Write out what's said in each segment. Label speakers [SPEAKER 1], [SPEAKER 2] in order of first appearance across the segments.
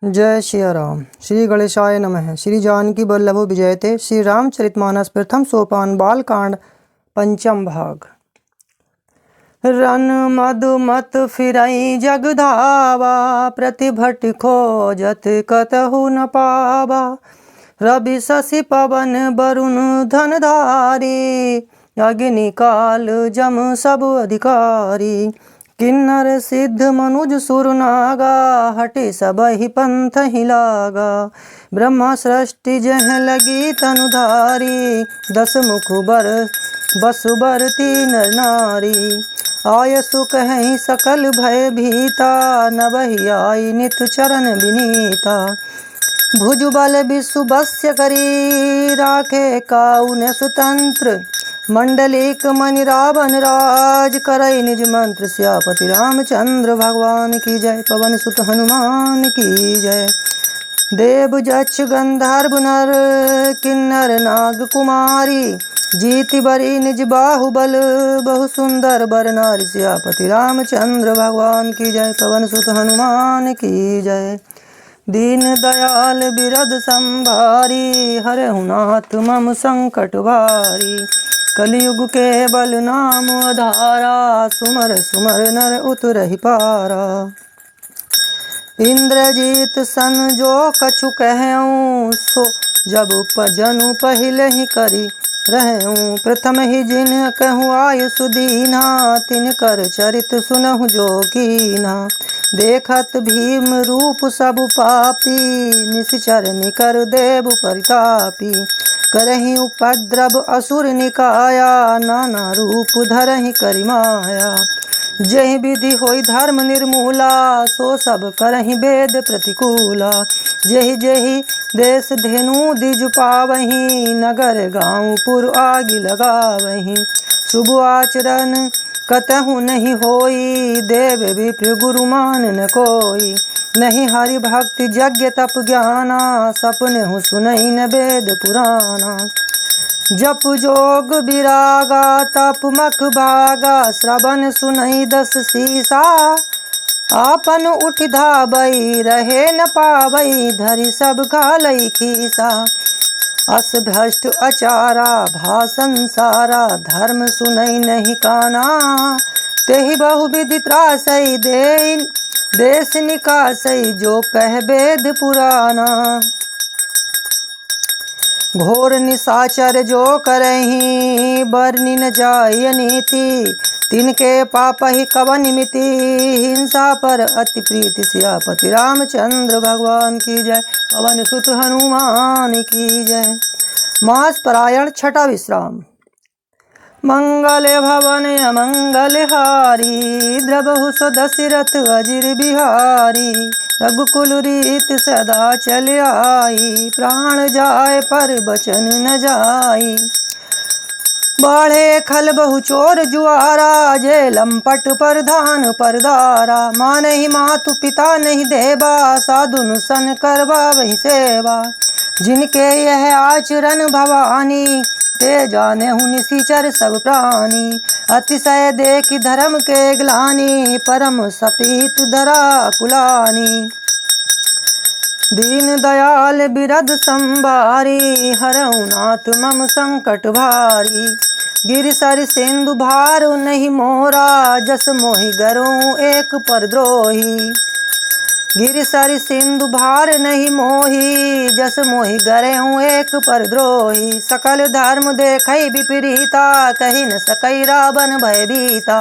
[SPEAKER 1] जय श्री राम। श्री गणेशाय नमः। श्री जानकी वल्लभ विजयते। श्री रामचरितमानस प्रथम सोपान बालकांड पंचम भाग। रन मधु मत फिरई जगधावा, प्रतिभट खोजत कतहु न पावा। रवि शशि पवन वरुण धनधारी, अग्नि काल जम सब अधिकारी। किन्नर सिद्ध मनुज सुर नागा, हटे सबहि पंथ ही लागा। ब्रह्मा सृष्टि जह लगी तनुधारी, दस मुख बर बसु बरती नर नारी। आय सुख कहीं सकल भय भीता, नभहि आई नित चरण विनीता। भुजबल विश्व बस्य करी, राखे काउन स्वतंत्र। मंडलिक मणि रावण राज, करई निज मंत्र। सियापति रामचंद्र भगवान की जय। पवन सुत हनुमान की जय। देव जक्ष गंधर्व नर, किन्नर नाग कुमारी। जीति बरी निज बाहुबल, बहु सुंदर बर नारी। सियापति रामचंद्र भगवान की जय। पवन सुत हनुमान की जय। दीन दयाल बिरद संभारी, हरहु नाथ मम संकट भारी। कलियुग के बल नाम आधारा, सुमर सुमर नर उतरहि पारा। इंद्रजीत सन जो कछु कहऊँ, सो जब जनु पहिले ही करी रहऊँ। प्रथम ही जिन कहूँ आय सुदीना, तिनकर चरित सुनहु जोगीना। देखत भीम रूप सब पापी, निश्चर निकर देव परितापी। करहि उपद्रव असुर निकाया, नाना रूप धरहि करि माया। जहि विधि होई धर्म निर्मूला, सो सब करहि वेद प्रतिकूला। जेहि जेहि देश धेनु दिजु पावहीं, नगर गाँव पुर आगि लगावहीं। शुभ आचरण कतहु नहीं होई, देव विप्र गुरु मान न कोई। नहीं हरि भक्ति यज्ञ तप ज्ञाना, सपने हूँ सुनई न वेद पुराना। जप जोग विरागा तप मख भागा, श्रवण सुनई दस सीसा। आपन उठ धाबई रहे न पावई, धरि सब घालई खीसा। अस भ्रष्ट अचारा भाषण सारा, धर्म सुनई नहीं काना। तेहि बहुविधि त्रासई देश निकासई, जो कह वेद पुराना। घोर निशाचर जो करहीं, बरनि न जाय नीति। तिनके पापहि कवन मिति, हिंसा पर अति प्रीति। सियापति रामचंद्र भगवान की जय। पवन सुत हनुमान की जय। मास परायण छठा विश्राम। मंगल भवन अमंगल हारी, द्रवहु सो दशरथ अजिर बिहारी। रघुकुल रीत सदा चल आई, प्राण जाय पर बचन न जाई। बाढ़े खल बहु चोर जुआरा, जय लंपट प्रधान परदारा। माँ नहीं मातु पिता नहीं देवा, साधुन सन करवा वही सेवा। जिनके यह आचरण भवानी, ते जाने हूँ निशिचर सब प्राणी। अतिशय देख धर्म के ग्लानि, परम सपीत धरा कुलानी। दीन दयाल बिरद संभारी, हरहु नाथ मम संकट भारी। गिर सर सिंधु भार नहीं मोरा, जस मोहि गरो एक परद्रोही। गिर सर सिंधु भार नहीं मोही, जस मोहि गरे हूँ एक परद्रोही। सकल धर्म देखई विपरीता, कही न सकई रावण भयभीता।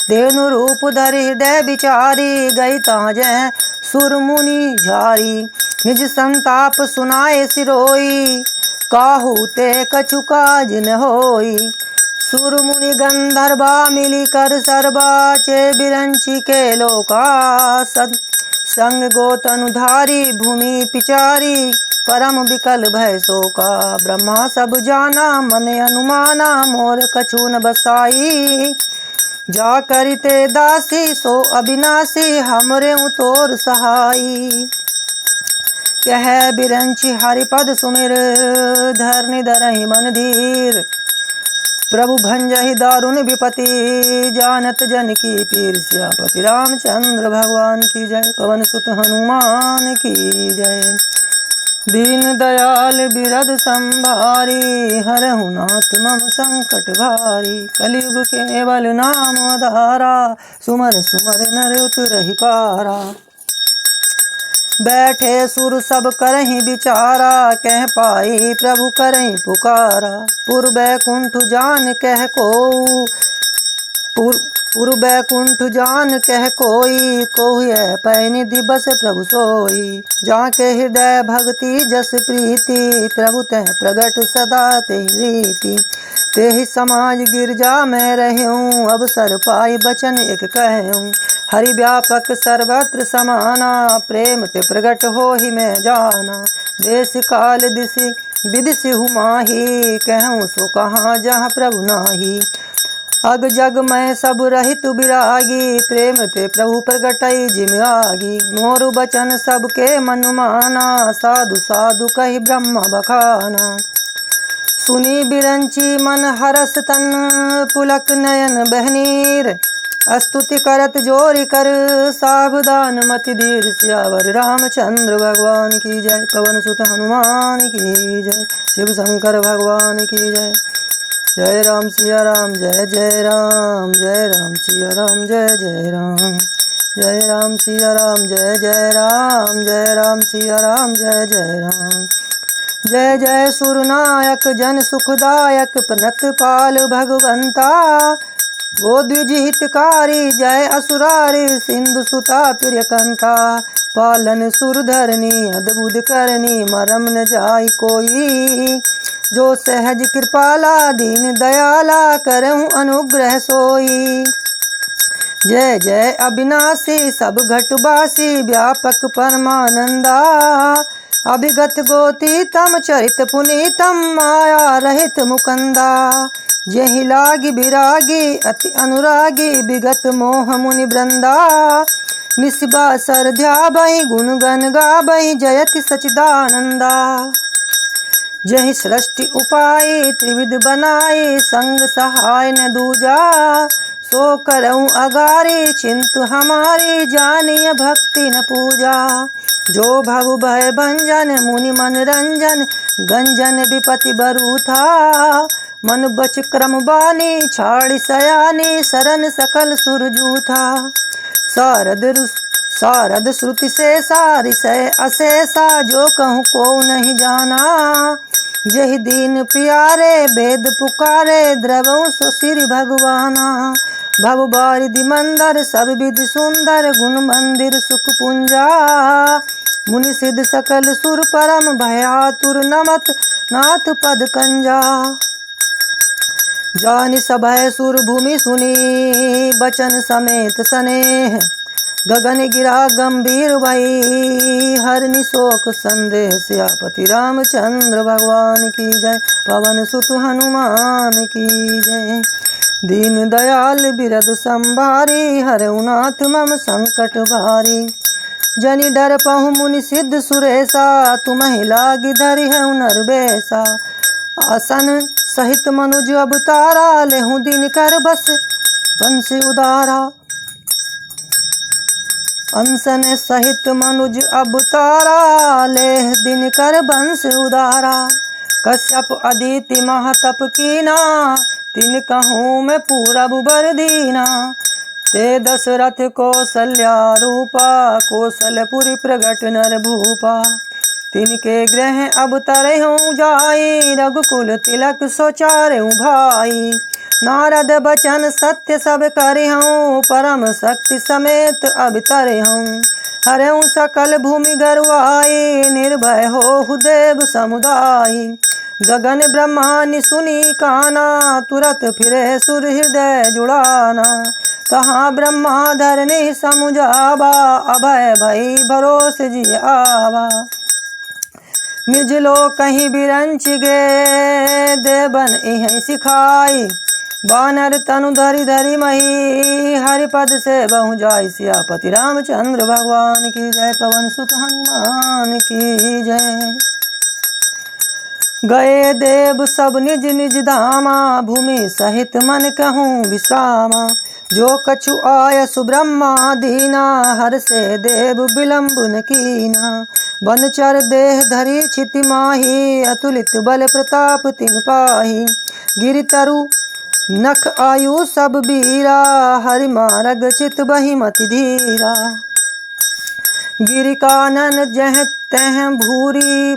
[SPEAKER 1] धेनु रूप धरि हृदय विचारी, गई ताजह सुर मुनि झारी। निज संताप सुनाए सिरोई, काहू ते कछु काज न होई। सुर मुनि गंधर्वा मिली कर सर्वा, चे बिरंची के लोका। संग गोत अनुधारी भूमि पिचारी, परम विकल भय शोका। ब्रह्मा सब जाना मन अनुमाना, मोर कछु न बसाई। जा करिते दासी सो अविनाशी, हमरे तोर सहाई। कह बिरंची हरिपद सुमिर, धरनि धरहि मन धीर। प्रभु भंजहि दारुण विपति, जानत जन की पीर सियापति रामचंद्र भगवान की जय। पवन सुत हनुमान की जय। दीन दयाल बिरद संभारी, हरहु नाथ मम संकट भारी। कलयुग केवल नाम आधारा, सुमर सुमर नर उतरहि पारा। बैठे सुर सब करहि विचारा, कह पाई प्रभु करहि पुकारा। पुर बैकुंठ जान कह को, पुर बैकुंठ जान कह कोई, कोई पै निधि बस प्रभु सोई। जाके हृदय भक्ति जस प्रीति, प्रभु तह प्रगट सदा तेहि रीति। तेहि समाज गिरजा में रहूं, अवसर पाई बचन एक कहूं। हरि व्यापक सर्वत्र समाना, प्रेम ते प्रगट हो ही मैं जाना। देश काल दिशि विदिशि हुमाही, कहूँ सो कहाँ जहाँ प्रभु नाही। अग जग में सब रहित बिरागी, प्रेम ते प्रभु प्रगटई जिम आगी। मोरु बचन सबके मन माना, साधु साधु कहि ब्रह्म बखाना। सुनी बिरंची मन हरस तन, पुलक नयन बहनीर। स्तुति करत जोरी कर, सावधान मति धीर। सियावर रामचंद्र भगवान की जय। पवन सुत हनुमान की जय। शिव शंकर भगवान की जय। जय राम सिया राम जय जय राम, जय राम सिया राम जय जय राम। जय राम सिया राम जय जय राम, जय राम सिया राम जय जय राम। जय जय सुरनायक जन सुखदायक, पनत पाल भगवंता। गो द्विज हितकारी, जय असुरारी सिंधु सुता प्रियकंता। पालन सुरधरनी अद्भुत करनी, मरम न जाय कोई। जो सहज कृपाला दीन दयाला, करहूँ अनुग्रह सोई। जय जय अविनाशी सब घटवासी, व्यापक परमानंदा। अभिगत गोतीतम चरित पुनीतम, माया रहित मुकंदा। यही लागी विरागी अति अनुरागी, विगत मोह मुनि वृंदा। निस्बा सरध्या बहि गुण गण गाबहि, जयति सचिदानंदा। जहि सृष्टि उपाय त्रिविध बनाए, संग सहाय न दूजा। सो करऊँ अगारी चिंतु हमारी, जानिय भक्ति न पूजा। जो भव भय भंजन मुनि मन रंजन, गंजन विपति बरूथा। मन बच क्रम बानी छाड़ी सयानी, सरन सकल सुरजूथा। सारद श्रुति से सारिसय अशेषा, जो कहूँ को नहीं जाना। यही दीन प्यारे वेद पुकारे, द्रवों सो सिरि भगवाना। भव बारिधि मंदर सब विधि सुंदर, गुण मंदिर सुख पुंजा। मुनि सिद्ध सकल सुर परम, भयातुर नमत नाथ पद कंजा। जानि सभय सुर भूमि सुनी, बचन समेत स्नेह। गगन गिरा गंभीर भई, हरनि शोक संदेह। सियापति रामचंद्र भगवान की जय। पवन सुत हनुमान की जय। दीन दयाल बिरद संभारी, हरहु नाथ मम संकट भारी। जनि डर पहु मुनि सिद्ध सुरेशा, तुम्हि लागी धरि है नरबेसा। आसन सहित मनुज अवतारा, लेहु दिन कर बस बंसी उदारा। अंसन सहित मनुज अवतारा, लेह दिन कर बंस उदारा। कश्यप अदिति महातप कीना, तिन कहूँ मैं पूरब बर दीना। ते दशरथ कौशल्या रूपा, कौशलपुरी प्रगट नर भूपा। तिनके ग्रह अब तरहूँ जाई, रघुकुल तिलक सोचारेऊ भाई। नारद बचन सत्य सब करहूँ, परम शक्ति समेत अब तरहूँ। हरहूँ सकल भूमि गरुआई, निर्भय हो देव समुदाय। गगन ब्रह्मानि सुनी काना, तुरत फिरे सुर हृदय जुड़ाना। तहाँ ब्रह्मा धरनी समुझावा, अभय भई भरोस जी आवा। निज लोक कहीं बिरंच गे, देवन इहें सिखाई। बानर तनु धरि धरि मही, हरिपद से बहु जाय। सियापति रामचंद्र भगवान की जय। पवन सुत हनुमान की जय। गए देव सब निज निज धामा, भूमि सहित मन कहूँ विश्रामा। जो कछु आय सुब्रह्मा दीना, हर से देव विलम्ब न कीना। बनचर देह धरी क्षिति माही, अतुलित बल प्रताप तिन पाही। गिरितरु नख आयु सब बीरा, हरि मारग चित बहि मति धीरा। गिरि कानन जह तह भूरी,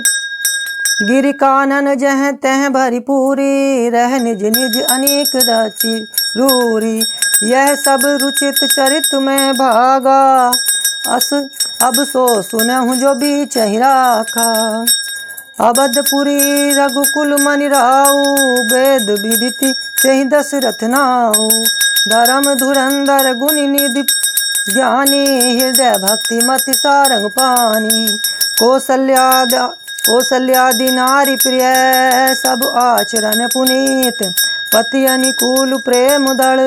[SPEAKER 1] गिरि कानन जह तह भरी पूरी। रह निज निज अनेक रचि रूरी, यह सब रुचित चरित में भागा। अस अब सो सुनहु जो बीच ही राखा। अवधपुरी रघुकुल मनि राऊ, वेद विदिति तेहि दशरथ नाऊ। धर्म धुरंधर गुनि निधि ज्ञानी, हृदय भक्ति मति सारंग पानी। कौसल्यादि नारी प्रिय, सब आचरण पुनीत। पति अनुकूल प्रेम दृढ़,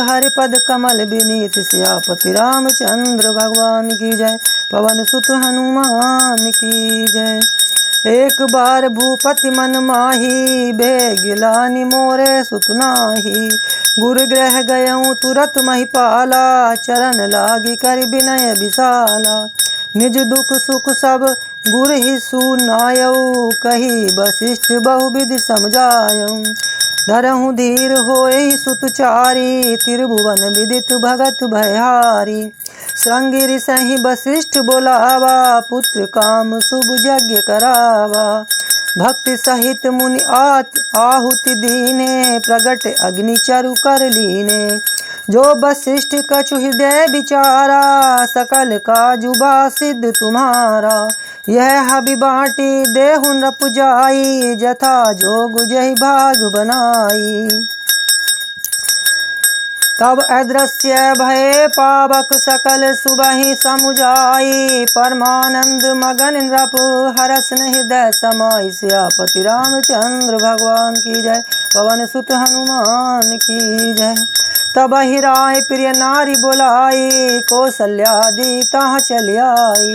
[SPEAKER 1] हरिपद कमल विनीत। सियापति रामचंद्र भगवान की जय, पवन सुत हनुमान की जय। एक बार भूपति मन माही, बेगिलानि मोरे सुत नाही। गुरु गृह गयऊँ तुरत महिपाला, चरण लागी कर विनय विशाला। निज दुख सुख सब गुर ही सुनायऊ, कही वशिष्ठ बहुविधि समझायऊ। धरहु धीर होए सुतचारी, त्रिभुवन विदित भगत भयहारी। श्रृंगिरि सहि वशिष्ठ बोलावा, पुत्र काम शुभ यज्ञ करावा। भक्ति सहित मुनि आहुति दीने, प्रगट अग्नि चरु कर लीने। जो वशिष्ठ कछु हृदय विचारा, सकल काजुबा सिद्ध तुम्हारा। यह हबि बाटी देहु नृप जाई, जथा जोग जहि भाग बनाई। तब अदृश्य भय पावक सकल सुबहि समुझाई। परमानंद मगन नृप हरस हृदय समाई। सियापति रामचंद्र भगवान की जय, पवन सुत हनुमान की जय। तब ही राय प्रिय नारी बोलाई, कौसल्यादि तहाँ चल आई।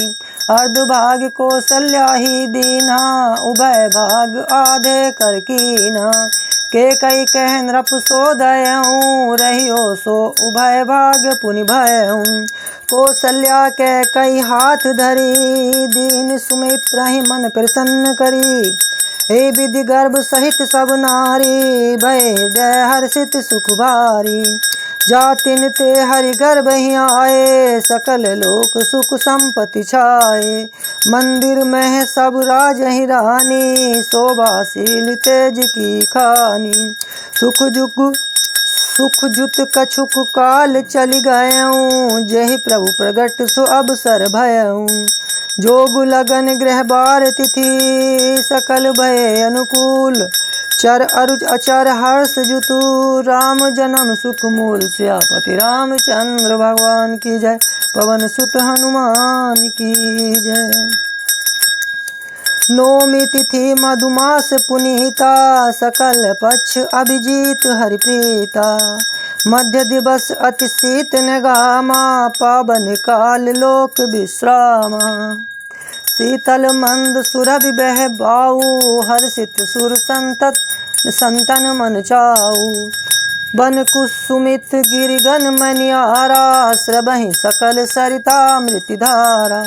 [SPEAKER 1] अर्ध भाग कौसल्या ही दीना, उभय भाग आधे कर कीना। के कई कह नृप सो दयऊँ, रहियो सो उभय भाग पुनि भयऊँ। कौसल्या के कई हाथ धरी, दीन सुमित्रा ही मन प्रसन्न करी। हे विधि गर्भ सहित सब नारी, भय हृदय हर्षित सुख भारी। जातिन ते हरि गर्भ ही आए, सकल लोक सुख संपत्ति छाए। मंदिर में सब राज ही रानी, शोभाशील तेज की खानी। सुख जुत कछुक काल चली गयऊँ, जहि प्रभु प्रगट सो अवसर भयऊँ। जोग लगन गृह बार तिथि, सकल भय अनुकूल। चर अरुच अचर हर्ष जुतु, राम जन्म सुख मूल। सियापति रामचंद्र भगवान की जय, पवन सुत हनुमान की जय। नौमी तिथि मधुमास पुनीता, सकल पक्ष अभिजीत हरिप्रीता। मध्य दिवस अति शीत नगामा, पावन काल लोक विश्रामा। शीतल मंद सुरभि बह बाऊ, हर्षित सुर संतन मन चाऊ। बन कुसुमित गिरिगन मनियारा, स्रबहि सकल सरिता मृति धारा।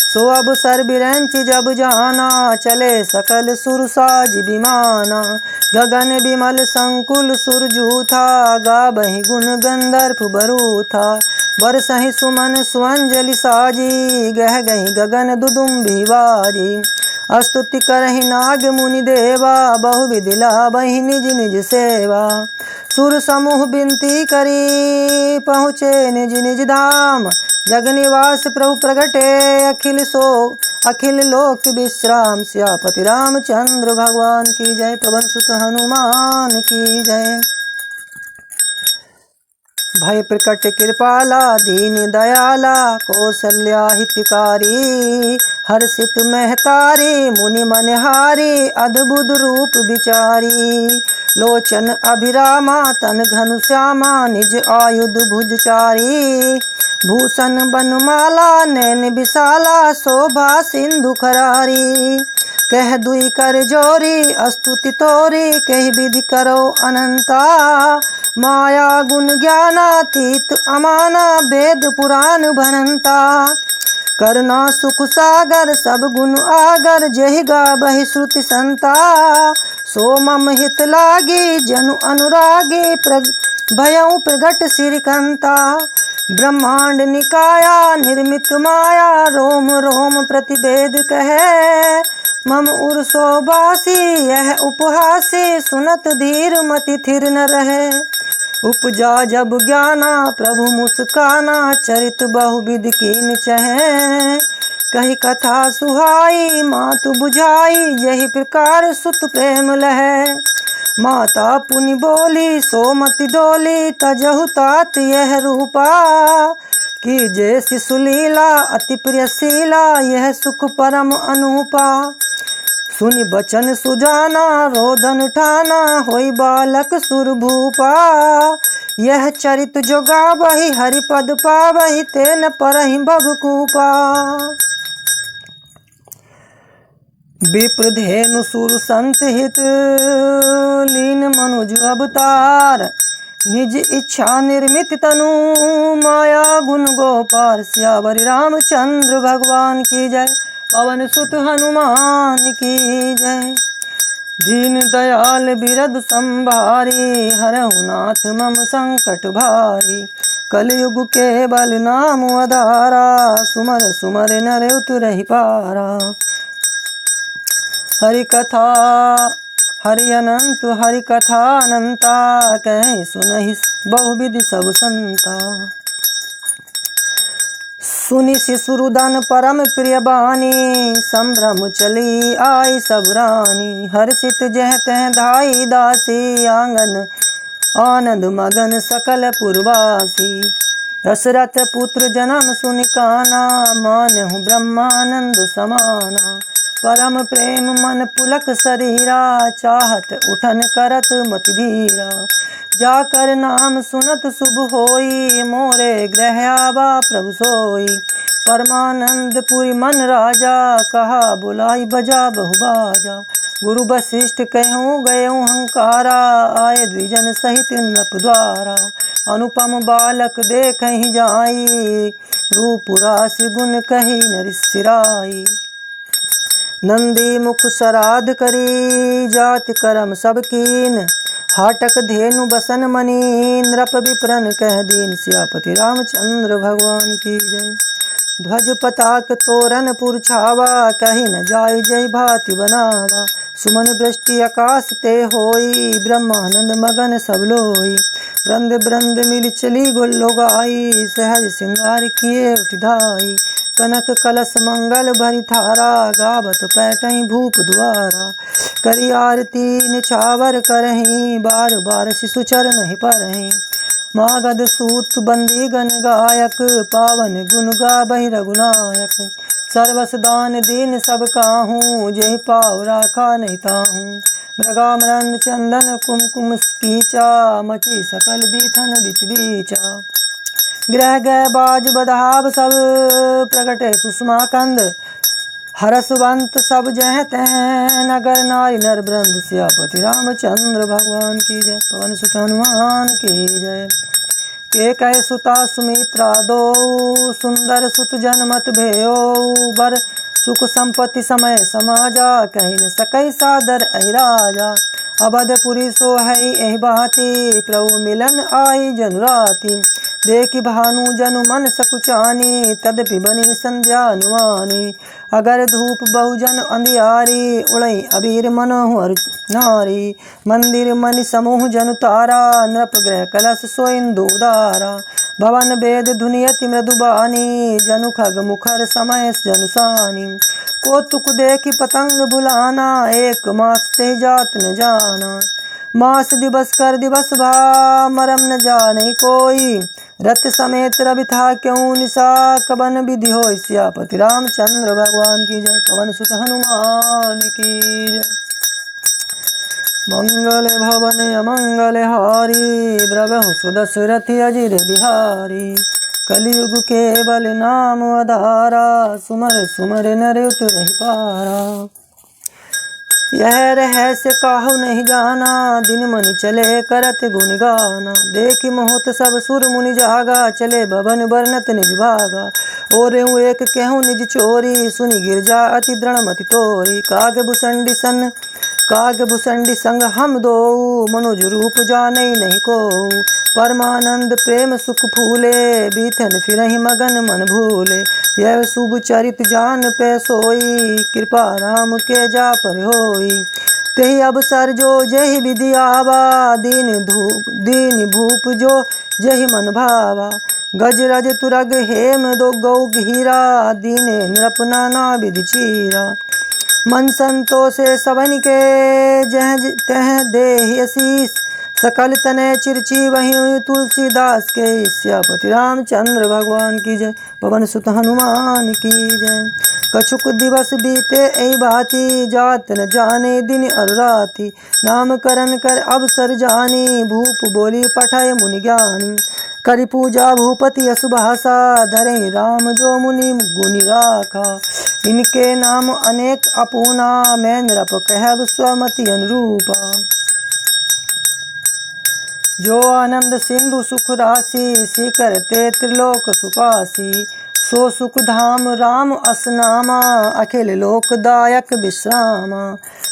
[SPEAKER 1] सो अवसर बिरंच जब जाना, चले सकल सुर साज विमाना। गगन विमल संकुल सुरजू था, गाबहि गुण गंधर्व बरूथा। बरसहि सुमन सुअंजलि साजी, गह गहि गगन दुदुम्बि बाजी। स्तुति करहि नाग मुनि देवा, बहुविधि लाभहि निज निज सेवा। सुर समूह बिनती करी, पहुँचे निज निज धाम। जग निवास प्रभु प्रगटे, अखिल लोक विश्राम। सियापति रामचंद्र भगवान की जय, पवन सुत हनुमान की जय। भय प्रकट कृपाला दीन दयाला, कौसल्या हितकारी। हर्षित महतारी मुनि मनहारी, अद्भुत रूप विचारी। लोचन अभिरामा तन घनुश्यामा, निज आयुध भुजचारी। भूषण बनमाला नैन विशाला, शोभा सिंधु खरारी। कह दुई कर जोरी स्तुति तोरी कही विधि करो अनंता। माया गुण ज्ञानातीत अमाना वेद पुराण भनंता। करुणा सुख सागर सब गुण आगर जहि गावहि श्रुति संता। सो मम हित लागी जनु अनुरागी भयउ प्रगट सिरकंता। ब्रह्मांड निकाया निर्मित माया रोम रोम प्रतिवेद कहे। मम उर्सो बासी यह उपहासी सुनत धीर मति थिर न रहे। उपजा जब ज्ञाना प्रभु मुस्काना चरित बहुविध कीन चहे। कही कथा सुहाई मातु बुझाई यही प्रकार सुत प्रेम लहे। माता पुनि बोली सोमति डोली तजहु तात यह रूपा। कि जे शिशुलीला अति प्रियशीला यह सुख परम अनूपा। सुनि बचन सुजाना रोदन ठाना होई बालक सुरभूपा। यह चरित जो गावहि हरिपद पावहि तेन परहि भवकूपा। विप्रधेनु सुर संत हित लीन मनुज अवतार। निज इच्छा निर्मित तनु माया गुण गोपाल। सियावरि रामचंद्र भगवान की जय। पवन सुत हनुमान की जय। दीन दयाल बिरद संभारी हरहु नाथ मम संकट भारी। कलयुग के बल नाम आधारा सुमर सुमर नर उतरहि पारा। हरि कथा हरि अनंत हरि कथा अनंता। कह सुनहि बहुविधि सब संता। सुनि शिशुरुदन परम प्रिय बानी। संभ्रम चली आई सब रानी। हर्षित जह तह धाई दासी आंगन आनंद मगन सकल पुरवासी। दशरथ पुत्र जन्म सुनि काना मानहु ब्रह्मानंद समाना। परम प्रेम मन पुलक शरीरा चाहत उठन करत मति धीरा। जाकर नाम सुनत शुभ होई मोरे ग्रह आवा प्रभु सोई। परमानंद पुरी मन राजा कहा बुलाई बजा बहु बाजा। गुरु वशिष्ठ कहूँ गयऊँ हंकारा आए द्विजन सहित नृप द्वारा। अनुपम बालक देखहि जाई रूप राशि गुण कही नरिसिराई। नंदी मुख सराध करी जाति करम सब कीन। हाटक धेनु बसन मनी नृप विप्रन कह दीन। सियापति रामचंद्र भगवान की जय। ध्वज पताक तोरण पुर छावा कही न जाय जय भाति बनावा। सुमन वृष्टि आकाश ते होई ब्रह्मानंद मगन सब लोई। ब्रंद ब्रंद मिल चली गुल्लो गाई सहज श्रृंगार किए उठधाई। कनक कलश मंगल भरी थारा गावत पैटई भूप द्वारा। करी आरती निछावर करहीं बार बार शिशु चरण ही परहीं। मागध सूत बंदी गण गायक पावन गुण गावहि रघुनायक। सर्वस दान दीन सब काहूँ जहि पाव राखा नहीं ताहूँ। मृगामरंद चंदन कुमकुम कीचा मची सकल बीथन बिच बीचा। ग्रह गय बाज बधाव सब प्रगटे सुषमा कंद। हरसवंत सब जह तह नगर नारी नर वृंद। सियापति रामचंद्र भगवान की जय। पवन सुत हनुमान की जय। के कह सुता सुमित्रा दो सुंदर सुत जनमत भयो। बर सुख संपत्ति समय समाजा कही न सकई सादर अहि राजा। अवधपुरी सो है एहि बाती प्रभु मिलन आई जनुराती। देखि भानु जनु मन सकुचानी तदपि बनी संध्या अनुमानी। अगर धूप बहुजन अंधियारी उड़ई अबीर मनोहर नारी। मंदिर मणि समूह जनु तारा नृप ग्रह कलश सोइंदु दारा। भवन वेद धुनियति मृदुबानी जनु खग मुखर समय जनुसानी। कौतुक देखि पतंग भुलाना एक मास ते जात न जाना। मास दिवस कर दिवस भा मरम न जाने कोई। रथ समेत रवि था क्यों निशा कबन विधि होय। सियापति रामचंद्र भगवान की जय। पवन सुत हनुमान की जय। मंगल भवन अमंगल हारी द्रवहु सुदशरथ अजिर बिहारी। कलियुग के बल नाम आधारा सुमर सुमर नर उतरहि पारा। यह रहस्य काहू नहीं जाना, दिन मनि चले करत गुण गाना। देखि मोहत सब सुर मुनि जागा, चले भवन बरनत निज भागा। और एक कहूँ निज चोरी, सुनि गिरजा अति दृढ़मति तोरी। काग भुसंडी संग हम दो, मनोज रूप जाने नहीं को। परमानंद प्रेम सुख फूले, बीथन फिरहि मगन मन भूले। यह शुभ चरित जान पे सोई, कृपा राम के जा पर होई। तेहि अवसर जो जहि विधि आवा, दीन भूप जो जहि मन भावा। गज रज तुरग हेम दो गौ हीरा, दीने नृप नाना विधि चीरा। मन संतोषे सबन के, जह तह देहि आशीष। सकल तनय चिरची वही तुलसीदास के। सियापति रामचंद्र भगवान की जय, पवन सुत हनुमान की जय। कछुक दिवस बीते ऐ भांति, जात न जाने दिन और राति। नाम करण कर अवसर जानी, भूप बोली पठाय मुनि ज्ञानी। करि पूजा भूपति यशु भाषा, धरे राम जो मुनि गुनि राखा। इनके नाम अनेक अपूना, मैं नृप कहब स्वमति अनुरूपा। जो आनंद सिंधु सुख राशि, सीकर ते त्रिलोक सुपासी। सो सुख धाम राम असनामा, अखिल लोकदायक विश्रामा।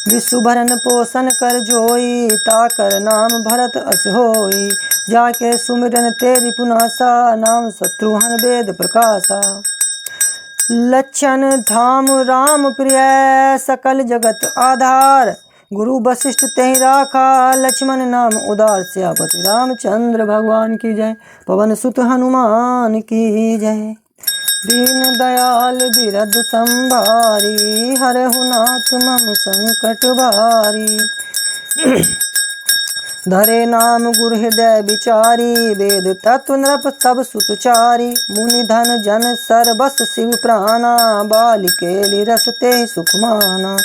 [SPEAKER 1] विश्व भरन पोषण कर जोई, ताकर नाम भरत अस होई। जाके सुमिरन तेरि पुनासा, नाम शत्रुघ्न वेद प्रकाशा। लक्षण धाम राम प्रिय, सकल जगत आधार। गुरु वशिष्ठ तेहि राखा, लक्ष्मण नाम उदार। सियापति रामचंद्र भगवान की जय, पवन सुत हनुमान की जय। दीन दयाल बिरद संभारी, हरहु नाथ मम संकट भारी। धरे नाम गुरु हृदय विचारी, वेद तत्व नृप सब सुतचारी। मुनि धन जन सर्वस शिव प्राणा, बालिके रस ते सुख माना।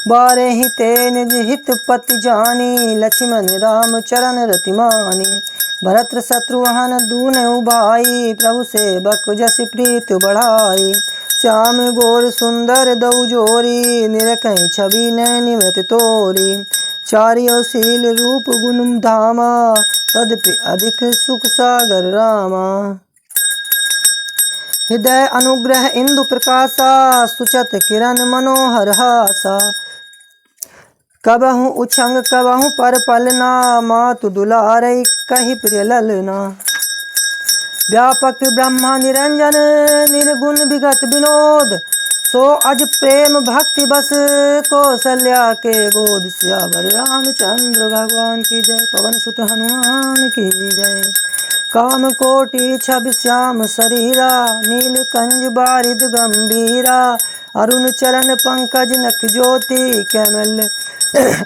[SPEAKER 1] बारे ही ते निज हित पति जानी, लक्ष्मण राम चरण रतिमानी। भरत शत्रुघ्न दूनौ भाई, प्रभु सेवक जस प्रीत बढ़ाई। श्याम गोर सुंदर दौ जोरी, निरखै छवि नैन व्रत तोरी। चारियो शील रूप गुण धामा, तदपि अधिक सुख सागर रामा। हृदय अनुग्रह इंदु प्रकाशा, सुचत किरण मनोहर हासा। कबहु उछंग कबहु पर पलना, मातु दुलारै कहि प्रिय ललना। व्यापक ब्रह्मा निरंजन, निर्गुण विगत विनोद। सो अज प्रेम भक्ति बस, कौशल्या के गोद। सियावर रामचंद्र भगवान की जय, पवन सुत हनुमान की जय। काम कोटि छवि श्याम शरीरा, नील कंज बारिद गंभीरा। अरुण चरण पंकज नख ज्योति,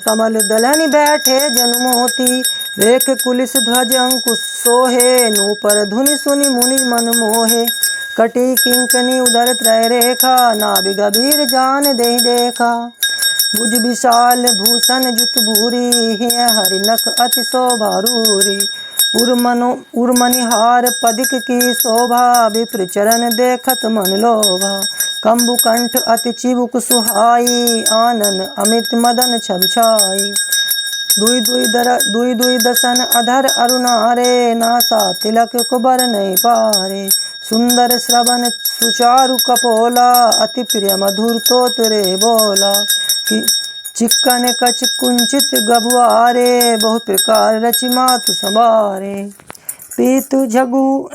[SPEAKER 1] कमल दलनि बैठे जन्मोती। रेख कुलिस ध्वज अंकुश सोहे, नूपर धुनि सुनि मुनि मन मोहे। कटी किंकनी उदर त्रय रेखा, नाभि गभीर जान देहि देखा। भुज विशाल भूषण जुत भूरी, हिय हरि नख अति शोभा रूरी। उर्मनिहार पदिक की शोभा, विप्र चरण देखत मन लोभा। कंबु कंठ अति चिबुक सुहाई, आनन अमित मदन छवि छाई। दुई दुई दसन अधर अरुणारे, नासा तिलक कुबर नहीं पारे। सुंदर श्रवण सुचारु कपोला, अति प्रिय मधुर तो तुरे बोला। चिक्कन कच कुंचित गबुआरे, बहु प्रकार रचि मातु संवारे। पीतु झगु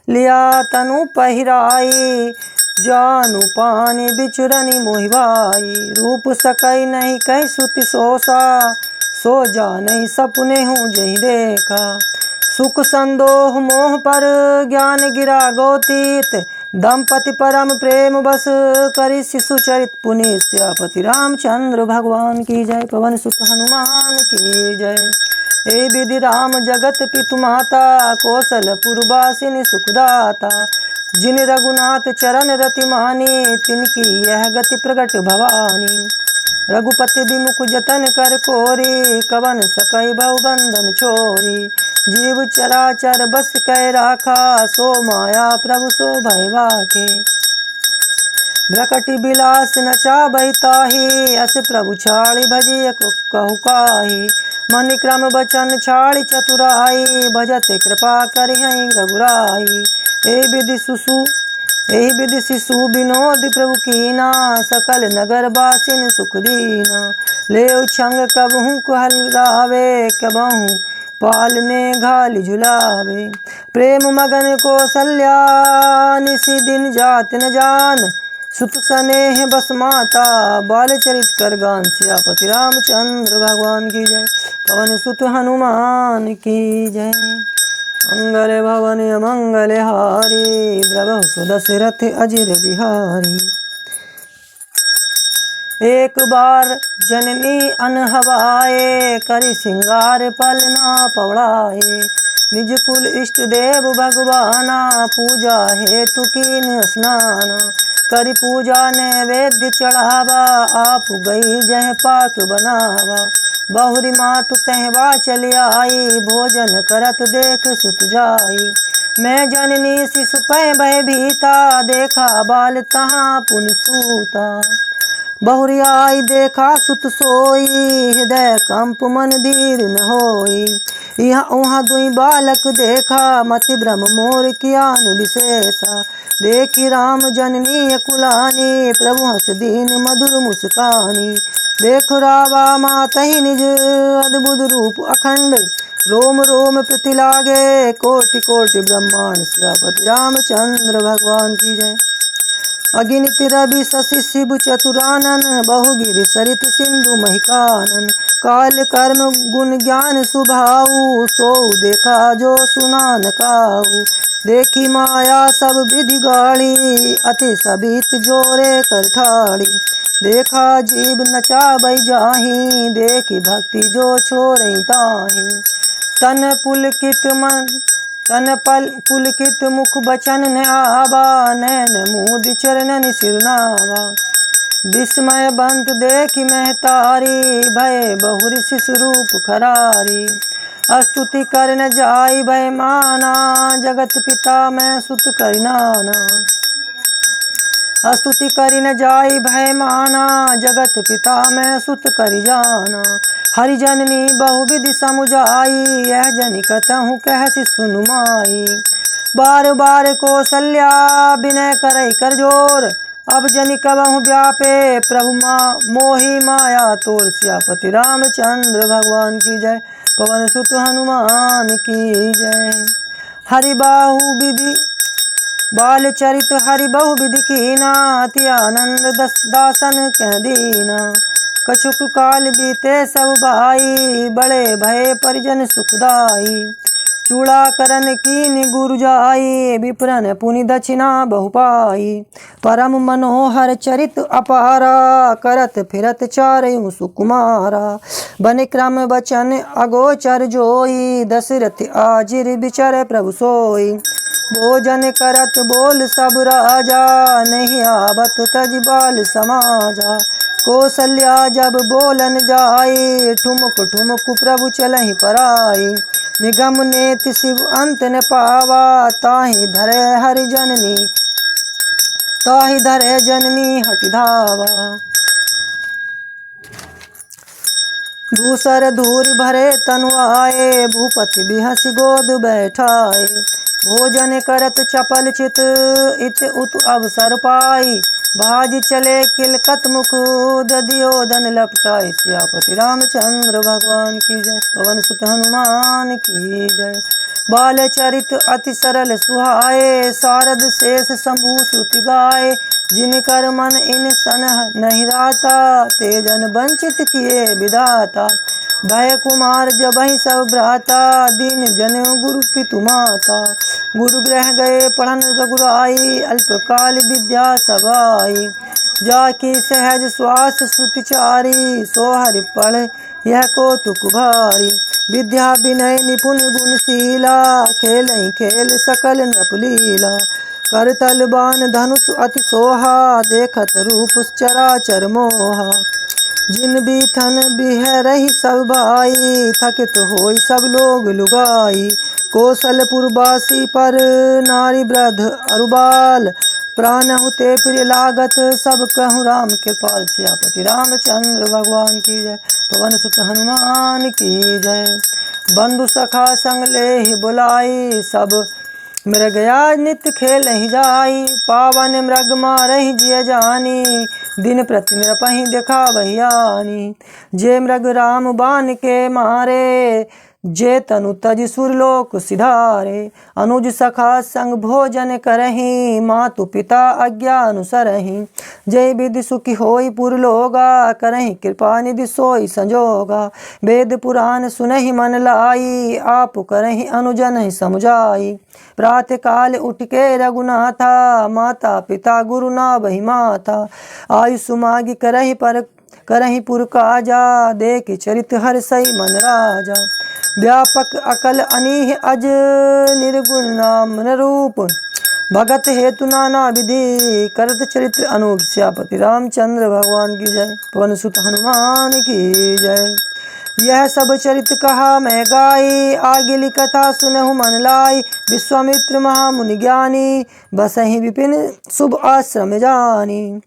[SPEAKER 1] लिया तनु पहिराई, जानु पानी बिचुरनि मोहिवाई। रूप सकई नहीं कहि सुति सोसा, सो जाने सपने हूँ जहि देखा। सुख संदोह मोह पर ज्ञान गिरा गोतीत, दंपति परम प्रेम बस करि शिशु चरित पुनीत। सियापति रामचंद्र भगवान की जय, पवन सुत हनुमान की जय। हे विधि राम जगत पितु माता, कौशलपुर वासिनी सुखदाता। जिन रघुनाथ चरण रति मानी, तिनकी यह गति प्रगट भवानी। रघुपति विमुख जतन कर कोरी, कवन सकई बहु बंधन छोरी। जीव चराचर बस कै राखा, सो माया प्रभु सो भय वाके। ब्रकटि बिलास नचा बहिताही अस प्रभु छाड़ी भजिय कहु काही मन क्रम बचन छाड़ी चतुराई भजते कृपा करिहै रघुराई एहि विधि शिशु विनोद प्रभु कीना सकल नगर बासिन सुख दीना ले छंग कबहू कहलरावे कबहू पालने घाल झुलावे प्रेम मगन कौशल्या निसी दिन जात न जान सुत स्नेह बस माता बाल चरित कर गान सियापति रामचंद्र भगवान की जय पवन सुत हनुमान की जय मंगल भवन मंगल हारी द्रवहु सुदशरथ अजिर बिहारी एक बार जननी अनहवाए करि सिंगार पलना पवड़ाए निज कुल इष्ट देव भगवाना पूजा हेतु कीन स्नान करि पूजा नैवेद्य चढ़ावा आप गई जह पाक बनावा बहुरी मातु तहवा चली आई भोजन करत देख सुत जाई मैं जननी शिशु पै भय भीता देखा बाल तहाँ पुनि सूता बहुरी आई देखा सुत सोई हृदय कंप मन धीर न होई यहाँ उहाँ दुई बालक देखा मति ब्रह्म मोर कियान विशेषा देखी राम जननी कुलानी प्रभु हस दीन मधुर मुस्कानी देख रावा मातहि निज अद्भुत रूप अखंड रोम रोम प्रति लागे कोटि कोटि ब्रह्मांड सियापति रामचंद्र भगवान की जय अगिनित रवि शशि शिव चतुरानन बहुगिरि सरित सिंधु महिकानन काल कर्म गुण ज्ञान सुभाऊ सो देखा जो सुना न काऊ देखी माया सब विधि गाड़ी अति सबीत जोरे कर ठाड़ी देखा जीव नचा बई जाही देखी भक्ति जो छोड़ई ताही तन पुलकित मुख बचन न आवा नैन मुद चरणन सिरनावा विस्मय बंत देखी महतारी भय बहुरी शिशु रूप खरारी स्तुति कर न जाई भय माना जगत पिता मैं सुत करिनाना स्तुति करि न जाई भय माना जगत पिता मैं सुत करि जाना हरिजननी बहुविधि समुझाई यह जनि कतहु कहसि सुनु माई बार बार कौशल्या विनय करई कर जोर अब जनि कबहु व्यापे प्रभु मोहि माया तोर सियापति रामचंद्र भगवान की जय पवन सुत हनुमान की जय हरि बाहु विधि बाल चरित हरि बहु विधि कीना अति आनंद दासन कह दीना कछुक काल बीते सब भाई बड़े भय परिजन सुखदाई चूड़ा करन कीन गुरु जाई विप्रन पुनि दक्षिणा बहु पाई परम मनोहर चरित अपारा करत फिरत चारयु सुकुमारा बन क्रम वचन अगोचर जोई दशरथ आजिर बिचर प्रभु सोई भोजन करत बोल सब राजा नहीं आवत तज बाल समाजा कौशल्या जब बोलन जाई ठुमक ठुमक प्रभु चलहि पराई निगम नेति शिव अंत न पावा ताहि धरे जननी हटि धावा धूसर धूरि भरे तनु आए भूपति बिहसि गोद बैठाए भोजन करत चपल चित इत उत अवसर पाई भाज चले किलकत मुख दधियोदन लपटाई सियापति रामचंद्र भगवान की जय पवन सुत हनुमान की जय बाल चरित अति सरल सुहाए शारद शेष शंभु श्रुति गाए जिनकर मन इन सन नहीं राता तेजन वंचित किए विधाता भय कुमार जबहि सब भ्राता दीन जन गुरु पितु माता गुरु ग्रह गए पढ़न रघुराई अल्पकाल विद्या सवाई जाकी सहज श्वास श्रुतिचारी सोहरि पढ़ यह कौतुक भारी विद्या विनय निपुण गुणशीला खेलहि खेल सकल नपलीला करतल बाण धनुष अति सोहा देखत रूप चराचर मोहा जिन बीथन बिहरहि सब भाई थकित होई सब लोग लुगाई कौशलपुर बासी पर नारी वृद्ध अरुबाल प्राणहु ते प्रिय लागत, सब कहूँ राम कृपाल सियापति रामचंद्र भगवान की जय। पवन सुत हनुमान की जय। बंधु सखा संग लेहि बुलाई, सब मृगया नित्य खेल ही जाई। पावन मृग मारहि जिय जानी, दिन प्रति नृपहि देखा बहियानी। जे मृग राम बाण के मारे, जे तनु तज सुरलोक सिधारे। अनुज सखा संग भोजन करहि, मातु पिता आज्ञा अनुसरहि। जय विधि सुखी होई पुरलोगा, करहि कृपा निधि सोई संजोगा। वेद पुराण सुनहि मन लाई, आप करहि अनुजन ही समुझाई। प्रातः काल उठ के रघुनाथा, माता पिता गुरु ना बहि माता। आयुष मागी करहि पुर काजा, देख चरित हर्षई मन राजा। व्यापक अकल अनीह अज, निर्गुण नाम रूप। भगत हेतु नाना विधि, करत चरित्र अनूप सियापति रामचंद्र भगवान की जय। पवन सुत हनुमान की जय। यह सब चरित कहा मैं गाई, आगे कथा सुनहु मन लाई। विश्वामित्र महामुनि ज्ञानी, बसहि विपिन शुभ आश्रम जानी।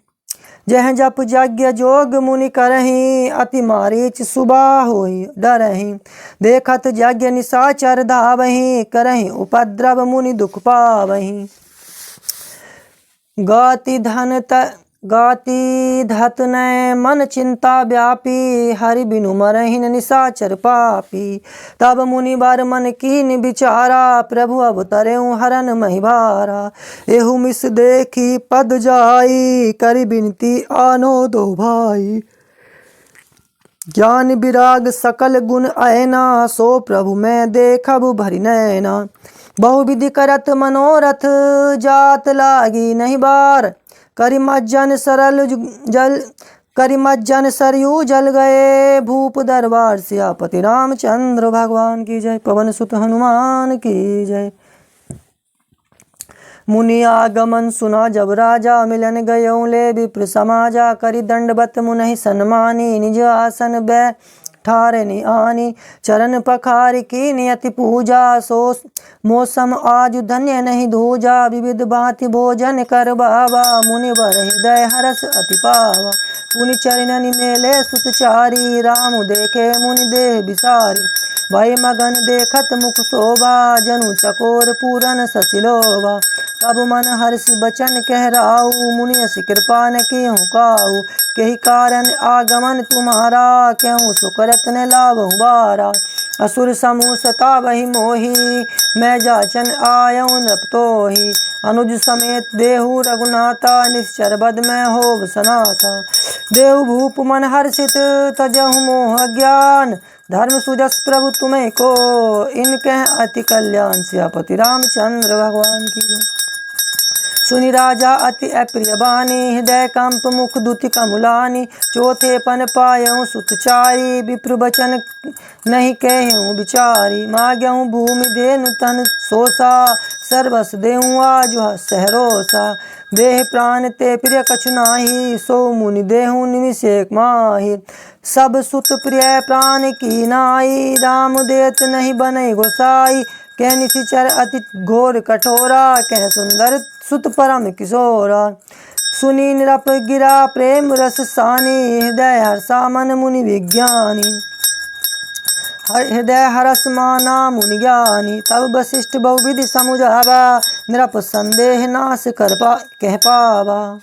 [SPEAKER 1] जह जप यज्ञ जोग मुनि करहि, अति मारीच सुबा होई डरहि। देखत यज्ञ निशाचर धावहि, करहि उपद्रव मुनि दुख पावहि। गाति धत नय मन चिंता व्यापी, हरि बिनु मरहिन निशाचर पापी। तब मुनि बर मन कीन विचारा, प्रभु अवतरेउ हरन महि भारा। एहु मिस देखी पद जाई, करि बिनती आनो दो भाई। ज्ञान विराग सकल गुण ऐना, सो प्रभु मैं देखब भरि नैना। बहु विधि करत मनोरथ, जात लागी नहीं बार। करि मज्जन सरयू जल गए, भूप दरबार सियापति रामचंद्र भगवान की जय। पवन सुत हनुमान की जय। मुनि आगमन सुना जब राजा, मिलन गयो ले विप्र समाजा। करि दंडवत मुनहि सन्मानी, निज आसन बैठारनि आनी। चरण पखारि कीनि अति पूजा, सो मौसम आज धन्य नहीं दूजा। विविध भांति भोजन कर बाबा, मुनि बर हृदय हरस अति पावा। पुनि चरणनि मेले सुतचारी, राम देखे मुनि देह बिसारी। भय मगन देखत मुख शोभा, जनु चकोर पूरन ससिलोभा। तब मन हर्षि बचन कहराऊ, मुनि अस कृपा न किहु काऊ। केहि कारण आगमन तुम्हारा, क्यों सुकरत न लाभहु बारा। असुर समूह सतावहि मोहि, मैं जाचन आयऊ नृप तोहि। अनुज समेत देहु रघुनाथा, निश्चर बद में होव सनाथा। देहु भूप मन हर्षित, तजहु मोह अज्ञान। धर्म सुजस प्रभु तुम्हें को, इनके अति कल्याण सियापति रामचंद्र भगवान की जय। सुनि राजा अति अप्रिय बानी, हृदय कंप मुख दुति कमुलानी। चौथे पन पायऊ सुतचारी, विप्र बचन नहीं कहूँ विचारी। माग्यऊ भूमि धेनु तन सोसा, सर्वस देहूँ आज सहरोसा। देह प्राण ते प्रिय कछु नाही, सो मुनि देहूँ निमिष एक माही। सब सुत प्रिय प्राण की नाई, राम देत नहीं बनै गोसाई। कह निशिचर अति घोर कठोरा, कह सुंदर सुत परम किशोरा। सुनी निरप गिरा प्रेम रस सानी, हृदय हर्षा मन मुनि विज्ञानी। हृदय हरस माना मुनि ज्ञानी, तब वशिष्ठ बहुविधि समुझावा। निरप संदेह नाश कह पावा।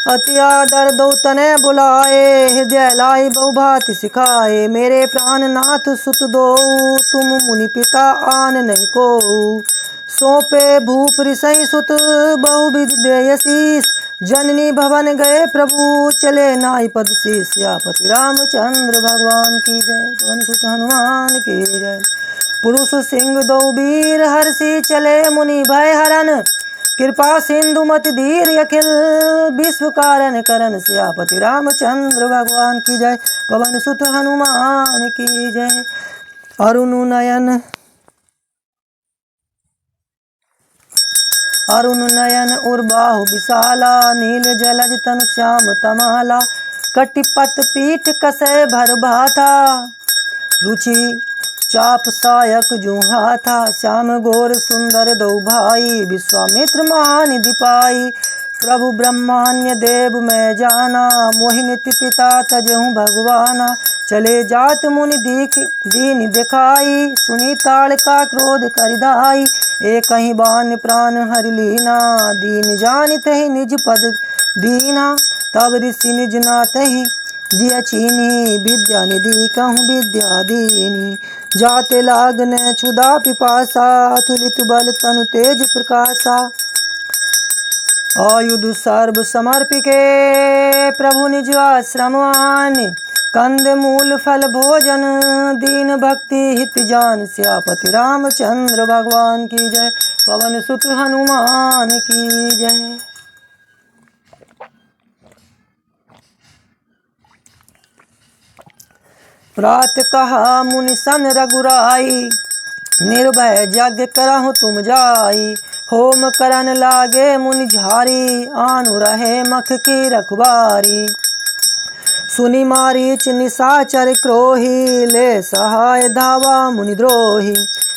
[SPEAKER 1] अति आदर दो तने बुलाए, हृदय लाई बहुभाति सिखाए। मेरे प्राणनाथ सुत दो, तुम मुनि पिता आन नहीं को। सौंपे भूप ऋषि सुत, बहुविधि देयसीस। जननी भवन गए प्रभु, चले नाई पद शीस। सियापति रामचंद्र भगवान की जय। पवन सुत हनुमान की जय। पुरुष सिंह दो वीर, हर्षि चले मुनि भय हरन। कृपा सिंधु मति धीर, अखिल विश्व कारण करन। सियापति रामचंद्र भगवान की जय। पवन सुत हनुमान की जय। अरुण नयन उर्बाहु विशाला, नील जलज तनु श्याम तमाला। कटिपत पीठ कसय भर भाथा, रुचि चाप सायक जुहा था, श्याम गोर सुंदर दो भाई, विश्वामित्र महानिधि दीपाई। प्रभु ब्रह्मान्य देव मैं जाना, मोहिनीति पिता तजहूँ भगवाना। चले जात मुनि दीन दिखाई, सुनी ताड़ का क्रोध करिधाई। एक ही बान प्राण हरि लीना, दीन जानित ही निज पद दीना। तब ऋषि निज नाथ ही जिया चीनी, विद्या निधि कहूँ विद्या दीनी। जाते लागने क्षुधा पिपासा, तुलित बल तनु तेज प्रकाशा। आयुध सर्व समर्पिके प्रभु निज आश्रम आने, कंद मूल फल भोजन दीन भक्ति हित जान। सियापति रामचंद्र भगवान की जय, पवन सुत हनुमान की जय। प्रात कहा मुनि सन रघुराई, निर्भय यज्ञ करहु तुम जाई। होम करन लागे मुनि झारी, आनु रहे मख की रखबारी। सुनि मारीच निशाचर क्रोही, ले सहाय धावा मुनि द्रोही।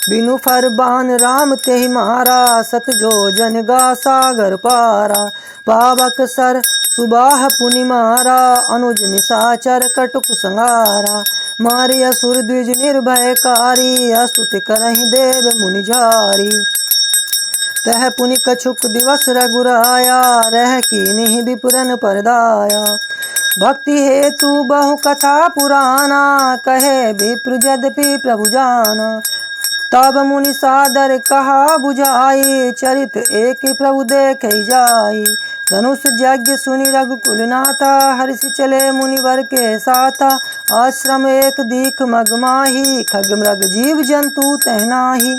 [SPEAKER 1] बिनु फरमान राम तेहि मारा, सत जो जन गा सागर पारा। पावक सर सुबाह पुनि मारा, अनुज निशाचर कटुक संगारा। मारी असुर द्विज निर्भयकारी, स्तुति करहि देव मुनि झारी। तह पुनि कछुक दिवस रघुराया, रह कीन्हि विपुरन परदाया। भक्ति हेतु बहु कथा पुराना, कहे विप्र यद्यपि प्रभु जाना। तब मुनि सादर कहा बुझाई, चरित एक प्रभु देखे जाई। धनुष यज्ञ सुनि रघुकुल नाथा, हर्षि चले मुनिवर के साथा। आश्रम एक दीख मगमाही, खग मृग जीव जंतु तहनाही।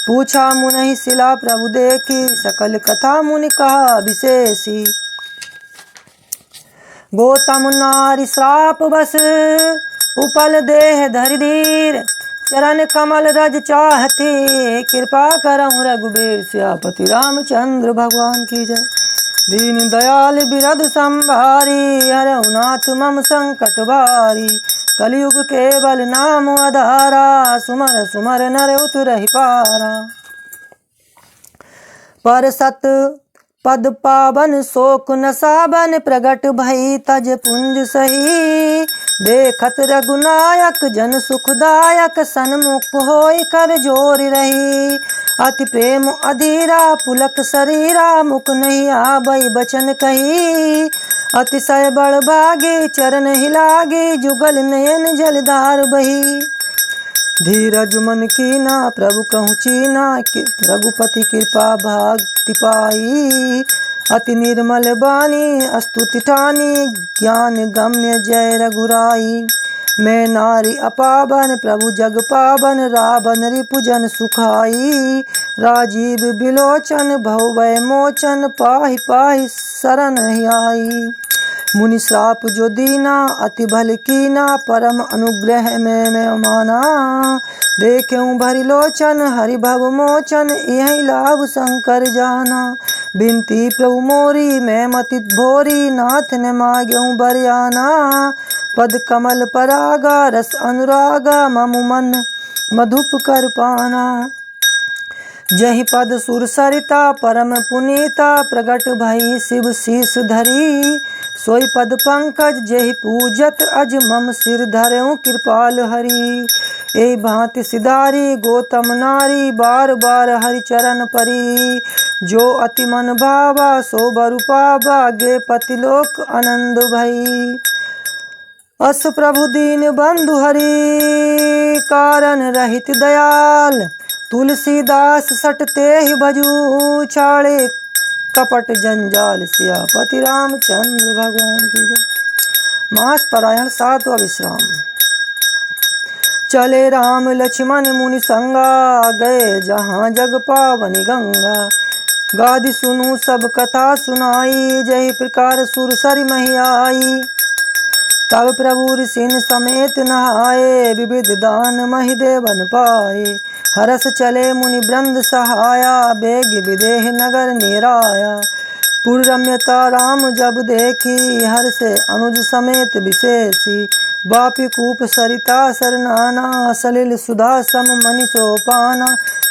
[SPEAKER 1] पूछा मुनि शिला प्रभु देखी, सकल कथा मुनि कहा विशेषी। गौतम नारी श्राप बस, उपल देह धरि धीर। चरण कमल रज चाहती, कृपा करहु रघुबीर। सियापति रामचंद्र भगवान की जय। दीन दयाल बिरध संभारी, हरहु नाथ मम संकट भारी। कलयुग केवल नाम आधारा, सुमर सुमर नर उतरहि पारा। पर सत पद पावन शोक न साबन, प्रगट भई तज पुंज सही। देखत रघुनायक जन सुखदायक, सन्मुख होई कर जोर रही। अति प्रेम अधीरा पुलक शरीरा, मुख नहीं आबई बचन कही। अतिशय बड़ भागी चरण हिलागी, जुगल नयन जलधार बही। धीरज मन कीना प्रभु कहूँ चीना, रघुपति कृपा भक्ति पाई। अति निर्मल बानी स्तुति ठानी, ज्ञान गम्य जय रघुराई। मैं नारी अपावन प्रभु जग पावन, रावण रिपुजन सुखाई। राजीव बिलोचन भवभय मोचन, पाहि पाहि शरण आई। मुनि श्राप जो दीना अति भल कीना, परम अनुग्रह में मैं माना। देखूं भरि लोचन हरि भव मोचन, यही लाभ शंकर जाना। बिनती प्रभु मोरी मैं मति भोरी, नाथ ने मांग्यूं बरयाना। पद कमल परागा रस अनुरागा, ममु मन मधुप कर पाना। जहि पद सुर सरिता परम पुनीता, प्रगट भई शिव शीस धरी। सोई पद पंकज जेहि पूजत अज, मम सिर धरऊं कृपाल हरि। ए भांति सिधारी गौतम नारी, बार बार हरि चरण परी। जो अति मन भावा सो बरु पावा, गे पति लोक आनंद भई। अस प्रभु दीन बंधु हरि, कारण रहित दयाल। तुलसीदास सटते ही भजू, छाड़े कपट जंजाल। सियापति रामचंद्र भगवान की जय। मास परायण सातवां विश्राम। चले राम लक्ष्मण मुनि संगा, गए जहाँ जग पावनी गंगा। गादि सुनु सब कथा सुनाई, जय प्रकार सुर सरि मही आई। तब प्रभु ऋषिन समेत नहाए, विविध दान महि देवन पाए। हरस चले मुनि वृंद सहाया, बेग विदेह नगर निराया। पुर रम्यता राम जब देखी, हर से अनुज समेत विशेषी। वापि कूप सरिता सरनाना सलिल सुधा सम मनि सोपाना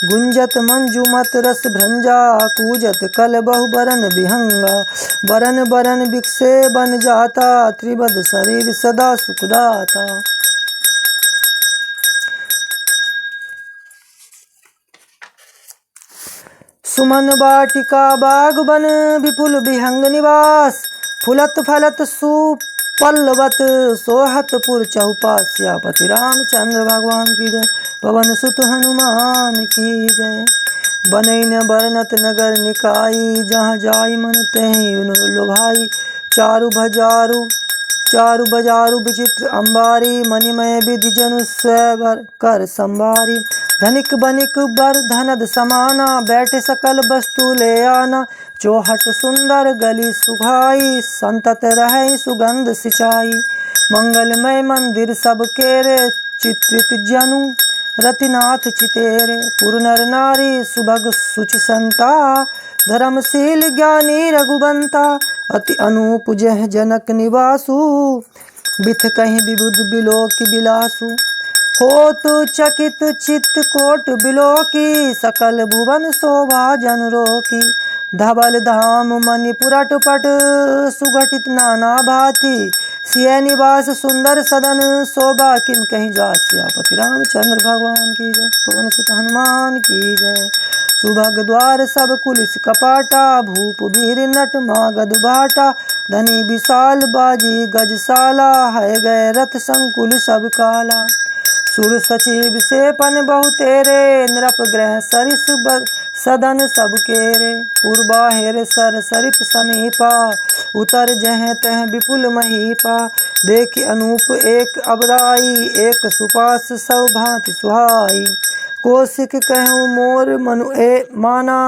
[SPEAKER 1] गुंजत मंजुमत रस भ्रंजा कूजत कल बहु बरन विहंगा बरन बरन बिकसे बन जाता त्रिबद शरीर सदा सुखदाता। सुमन वाटिका बागवन विपुल विहंग निवास फुलत फलत सुपल्लवत सोहत पुर चौपास। सियापति रामचंद्र भगवान की जय। पवन सुत हनुमान की जय। बनई न बरनत नगर निकाई जहाँ जाई मन तहीं लोभाई चारु बजारु विचित्र अंबारी मणिमय विधि जनु स्वैवर कर संभारी। धनिक बनिक बर धनद समाना बैठे सकल वस्तु ले आना चौहट सुंदर गली सुखाई संतत रहे सुगंध सिंचाई। मंगलमय मंदिर सब केरे चित्रित जनु रतिनाथ चितेरे पुर नर नारी सुभग सुचि संता धर्मशील ज्ञानी रघुबंता। अति अनूप जह जनक निवासु बिथ कहीं विबुध बिलोक बिलासु। होतु चकित चित्त कोट बिलोकी सकल भुवन शोभा जन रोकी। धवल धाम मणिपुरट पट सुघटित नाना भांति सिय निवास सुंदर सदन शोभा किम कहीं जा। सियापति रामचंद्र भगवान की जय। पवन सुत हनुमान की जय। सुभग द्वार सब कुलिस कपाटा भूप वीर नट मागध भाटा। धनी विशाल बाजी गजशाला है गए रथ संकुल सब काला। सुर सचिव से पन बहु तेरे नृप ग्रह सरिस सदन सब केरे। पूर्वाहेर सर सरित समीपा उतर जह तह विपुल महीपा। देख अनूप एक अबराई एक सुपास सब भांति सुहाई। कौशिक कहूँ मोर मनु ए माना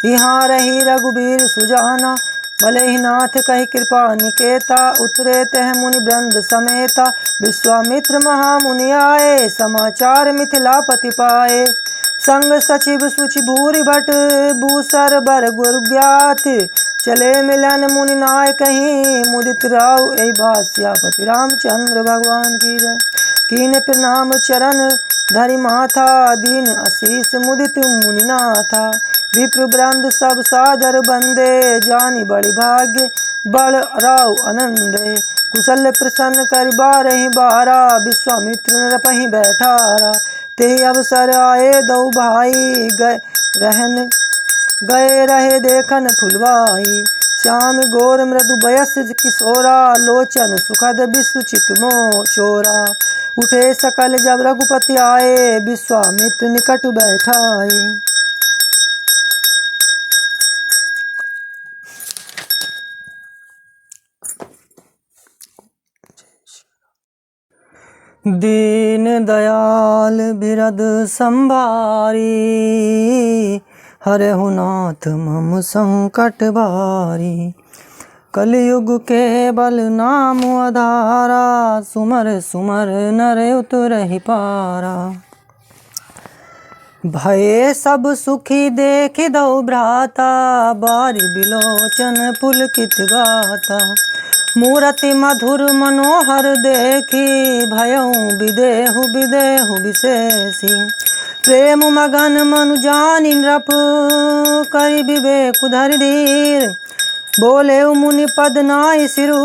[SPEAKER 1] यहाँ रही रघुबीर सुजाना। भले ही नाथ कही कृपा निकेता उतरे तह मुनि वृंद समेता। विश्वामित्र महामुनि आए समाचार मिथिलापति पाए। संग सचिव सुचि भूरि भट भूसर बर गुरु ज्ञात। चले मिलन मुनि नाय कहीं मुदित राव ए बात। सियापति रामचंद्र भगवान की जय। कीन प्रणाम चरण धरि माथा दीन आशीष मुदित मुनिनाथा। विप्र वृंद सब सादर बंदे जानी बड़ि भाग्य बड़ राव आनंदे। कुशल प्रसन्न कर बारहि बारा विश्वामित्र नरपहि बैठारा। ते अवसर आए दो भाई गए रहे देखन फुलवाई। श्याम गोर मृदु बयस किशोरा लोचन सुखद विश्वचित मो चोरा। उठे सकल जब रघुपति आए विश्वामित्र निकट बैठाए। दीन दयाल बिरद संभारी हरहु नाथ मम संकट भारी। कलयुग के बल नाम आधारा सुमर सुमर नर उतरहि पारा। भये सब सुखी देख दो भ्राता बारी बिलोचन पुलकित गाता। मूरति मधुर मनोहर देखी भयउ विदेहु विदेहु विशेषी। प्रेम मगन मनु जानि नृप करि विवेक धरि धीर। बोले मुनि पद नाय सिरु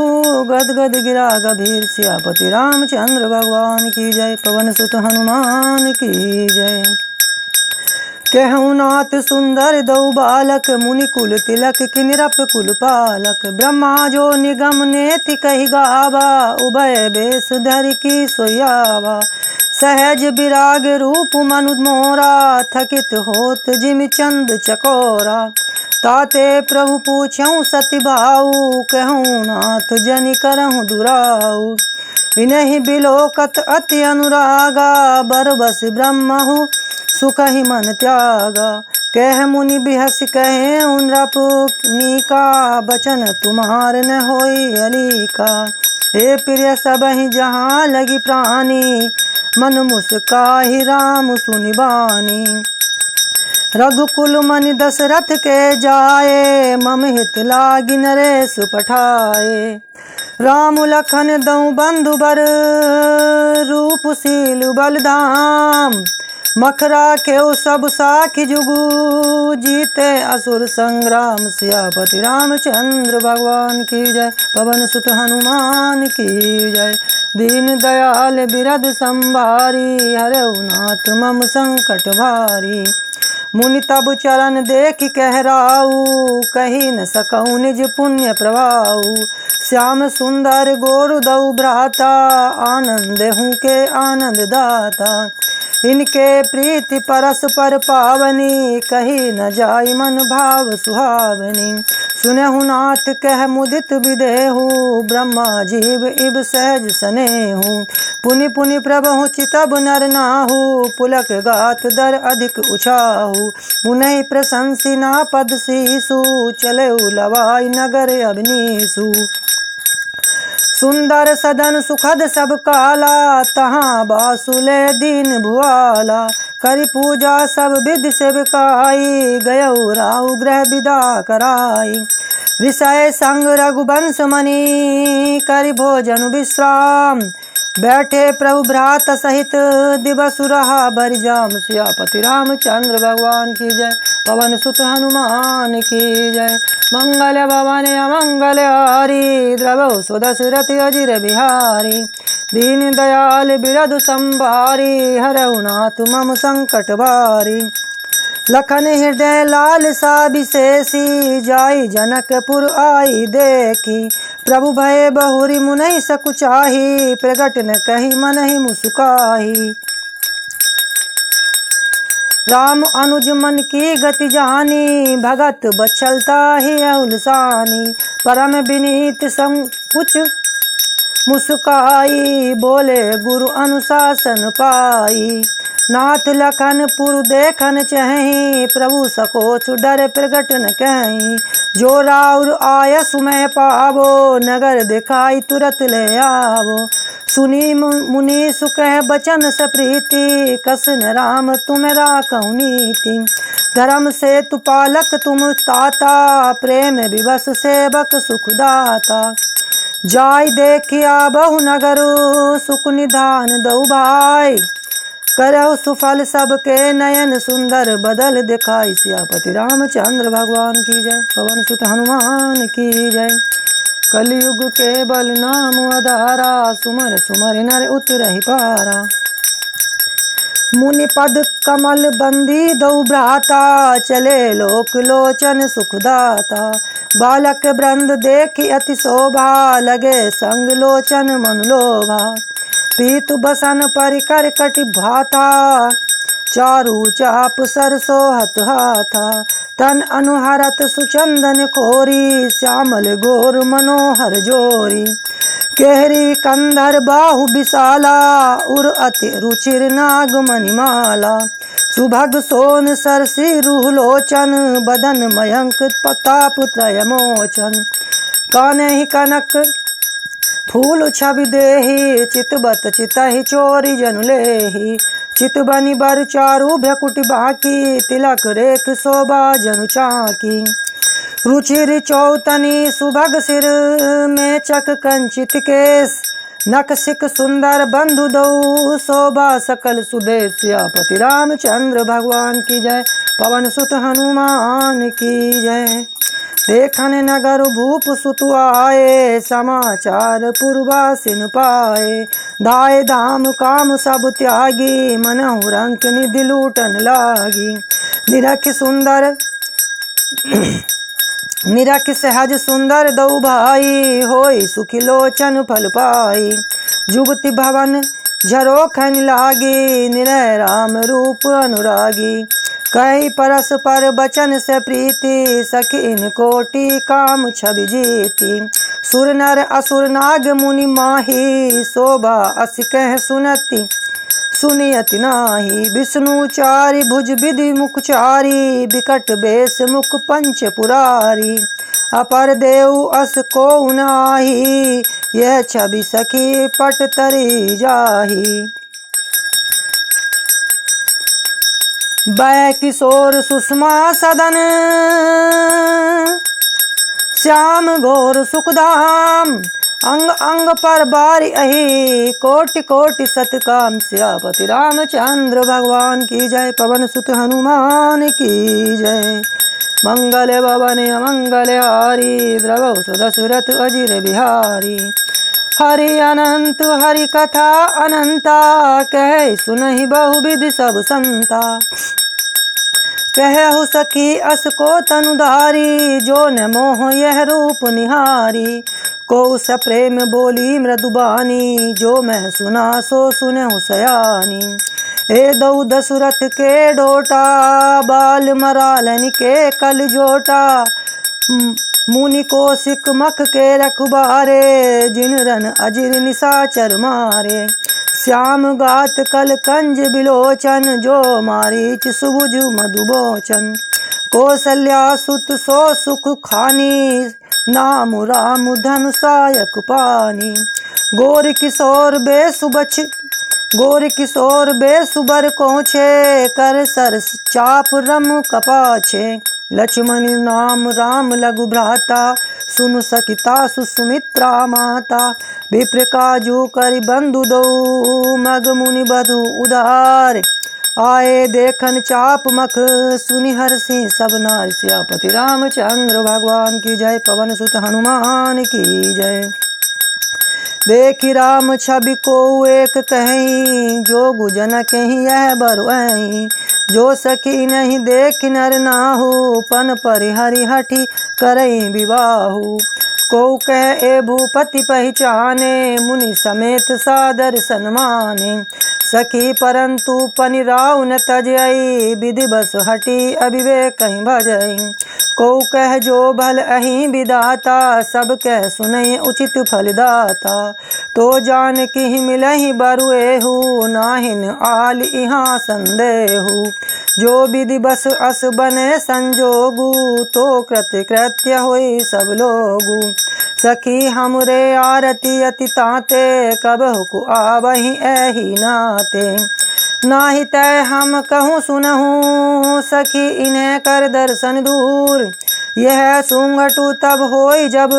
[SPEAKER 1] गद गद गिरा गभीर। सियापति रामचंद्र भगवान की जय। पवन सुत हनुमान की जय। कहूँ नाथ सुंदर दौ बालक मुनि कुल तिलक कि निरप कुल पालक। ब्रह्मा जो निगम नेति कहि गावा उभय बेस धरि की सोयावा। सहज विराग रूप मनु मोरा थकित होत जिमि चंद चकोरा। ताते प्रभु पूछऊँ सति भाऊ कहूँ नाथ जनि करहूँ दुराऊ। इनहि बिलोकत अति अनुरागा बरबस ब्रह्महु सुख ही मन त्यागा। कह मुनि बिहस कहे नृप नीका बचन तुम्हार न होई अलीका। हे प्रिय सबहि जहाँ लगी प्राणी मन मुस्काहि राम सुनि बानी। रघुकुल मनि दशरथ के जाए, मम हित लागी नरेश पठाए। राम लखन दऊ बंधु बर, रूपशील बलधाम। मखरा केउ सब साखी जुगु, जीते असुर संग्राम। सियापति रामचंद्र भगवान की जय, पवन सुत हनुमान की जय। दीन दयाल बिरध संभारी, हरऊ नाथ मम संकट भारी। मुनि तब चरण देख कहराऊ, कही न सकऊँ निज पुण्य प्रभाऊ। श्याम सुंदर गोरु दऊ भ्राता, आनंद हूँ के आनंद दाता। इनके प्रीति परस पर पावनी, कही न जाई मन भाव सुहावनी। सुनहु नाथ कह मुदित विदेहु, ब्रह्मा जीव इब सहज सनेहु। पुनि पुनि प्रभु चितब नर नाहु, पुलक गात दर अधिक उछाहु। पुनः प्रशंसी ना पद सीसु, चले लवाई नगर अबनीसु। सुंदर सदन सुखद सब काला, तहाँ बासुले दीन भुआला। करि पूजा सब विधि सेवकाई, गयऊ राहु ग्रह विदा कराई। ऋषय संग रघुवंश मणि, करि भोजन विश्राम। बैठे प्रभु भ्रात सहित, दिवस रहा बरिजाम। सियापति रामचंद्र भगवान की जय, पवन सुत हनुमान की जय। मंगल भवन अमंगल हारी, द्रवहु सुदशरथ अजिर बिहारी। दीन दयाल बिरधु संभारी, हरऊ नाथ मम संकट भारी। लखन हृदय लाल सा विशेषी, जाई जनकपुर आई देखी। प्रभु भय बहुरी मुनहि सकुचाही, प्रगट न कही मनहि मुसुकाही। राम अनुज मन की गति जानी, भगत बचलता ही उलसानी। परम विनीत संकुच मुस्काई, बोले गुरु अनुशासन पाई। नाथ लखन पुर देखन चहि, प्रभु सकोच डर प्रगट न कहीं। जो राउर आय सुमय पावो, नगर दिखाई तुरत ले आवो। सुनी मुनि सुकह बचन सप्रीति, कसन राम तुम राखहु नीति। धर्म से तु पालक तुम ताता, प्रेम विवश सेवक सुखदाता। जाय देखिया बहु नगरु, सुख निधान दऊ भाई। करहु सुफल सबके नयन, सुंदर बदल दिखाई। सियापति रामचंद्र भगवान की जय, पवन सुत हनुमान की जय। कलयुग के बल नाम आधारा, सुमर सुमर नर उतरहि पारा। मुनि पद कमल बंदी दऊ भ्राता, चले लोक लोचन सुखदाता। बालक वृंद देखि अति शोभा, लगे संग लोचन मन लोभा। पीतु बसन परिकर कटि भाता, चारु चाप सरसोहत हाथा। तन अनुहरत सुचंदन कोरी, श्यामल गोर मनोहर जोरी। केहरी कंधर बाहु विशाला, उर अति रुचिर नाग मणिमाला। सुभग सोन सरसी रूह लोचन, बदन मयंक प्रताप त्रय मोचन। कान्हि कनक फूल छवि देहि, चितबत चितहि चोरी जनु लेहि। चित बनि बर चारु भ्रकुटि बाकी, तिलक रेख शोभा जनु चाकी। रुचिर चौतनी सुभग सिर, में चक कंचित केश। नख सिक सुंदर बंधु दऊ, शोभा सकल सुदेश। सियापति रामचंद्र भगवान की जय, पवन सुत हनुमान की जय। देखन नगर भूप सुत आए, समाचार पुरवासिन पाए। धाय धाम काम सब त्यागी, मनहु रंक निधि लूटन लागी। निरख सुंदर निरख सहज सुंदर दऊ भाई, होई सुखी लोचन फल पाई। जुबति भवन झरोखन लागी, निरय राम रूप अनुरागी। कही परस पर बचन से प्रीति, सखीन कोटि काम छवि जीती। सुर नर असुर नाग मुनि माही, शोभा अस कह सुनती सुनियति नाही। विष्णु चारि भुज विधि मुख चारी, बिकट बेस मुख पंच पुरारी। अपर देव अस को नाही, यह छवि सखी पट तरी जाही। वै किशोर सुषमा सदन श्याम घोर सुखधाम अंग अंग पर बारी अहि कोटि कोटि सतकाम सियापति रामचंद्र भगवान की जय। पवन सुत हनुमान की जय। मंगल भवन अमंगल हारी द्रवौ सुदशरथ अजिर बिहारी। हरि अनंत हरि कथा अनंता कह सुनहि बहुविधि सब संता। कहु सखी अस को तनुधारी जो न मोह यह रूप निहारी। को स प्रेम बोली मृदुबानी जो मैं सुना सो सुनहु सयानी। ए दऊ दशरथ के डोटा बाल मरालन के कल जोटा। मुनि कौशिक मख के रखबारे जिन रन अजिर निशाचर मारे। श्याम गात कल कंज बिलोचन जो मारीच सुभुज मधुबोचन। कौसल्या सुत सो सुख खानी नाम राम धनु सायक पानी। गोर किशोर बेसुबर कोछे कर सर चाप रम कपाछे। लक्ष्मण नाम राम लघु भ्राता सुनु सकिता सुमित्रा माता। विप्र काजू करि बंधु दो मग मुनि बधु उदार। आए देखन चाप मख सुनि हर्षि सब नार। सियापति रामचंद्र भगवान की जय। पवन सुत हनुमान की जय। देखि राम छवि को एक कहीं जो गुजन कहीं यह बरुआई। जो सखी नहीं देख नर नाहु पन परिहरि हठि करई विवाहु। को कह ए भूपति पहचाने मुनि समेत सादर सन्माने। सखी परंतु पनि राव न तजई विधि बस हटी अविवेक कहीं भजई। को कह जो भल अहि विदाता सब कह सुनई उचित फलदाता। तो जान की मिलहि बरुएहु नाहिन आल इहाँ संदेहु। जो विधि बस अस बने संजोगु तो कृत्य कृत्य होई सब लोगु। सखी हमरे आरती अति ताते कबहु को आवहि एहि नाते। नाही तय हम कहूँ सुनहूँ सखी इन्हें कर दर्शन दूर। यह सुंगटू तब होई जब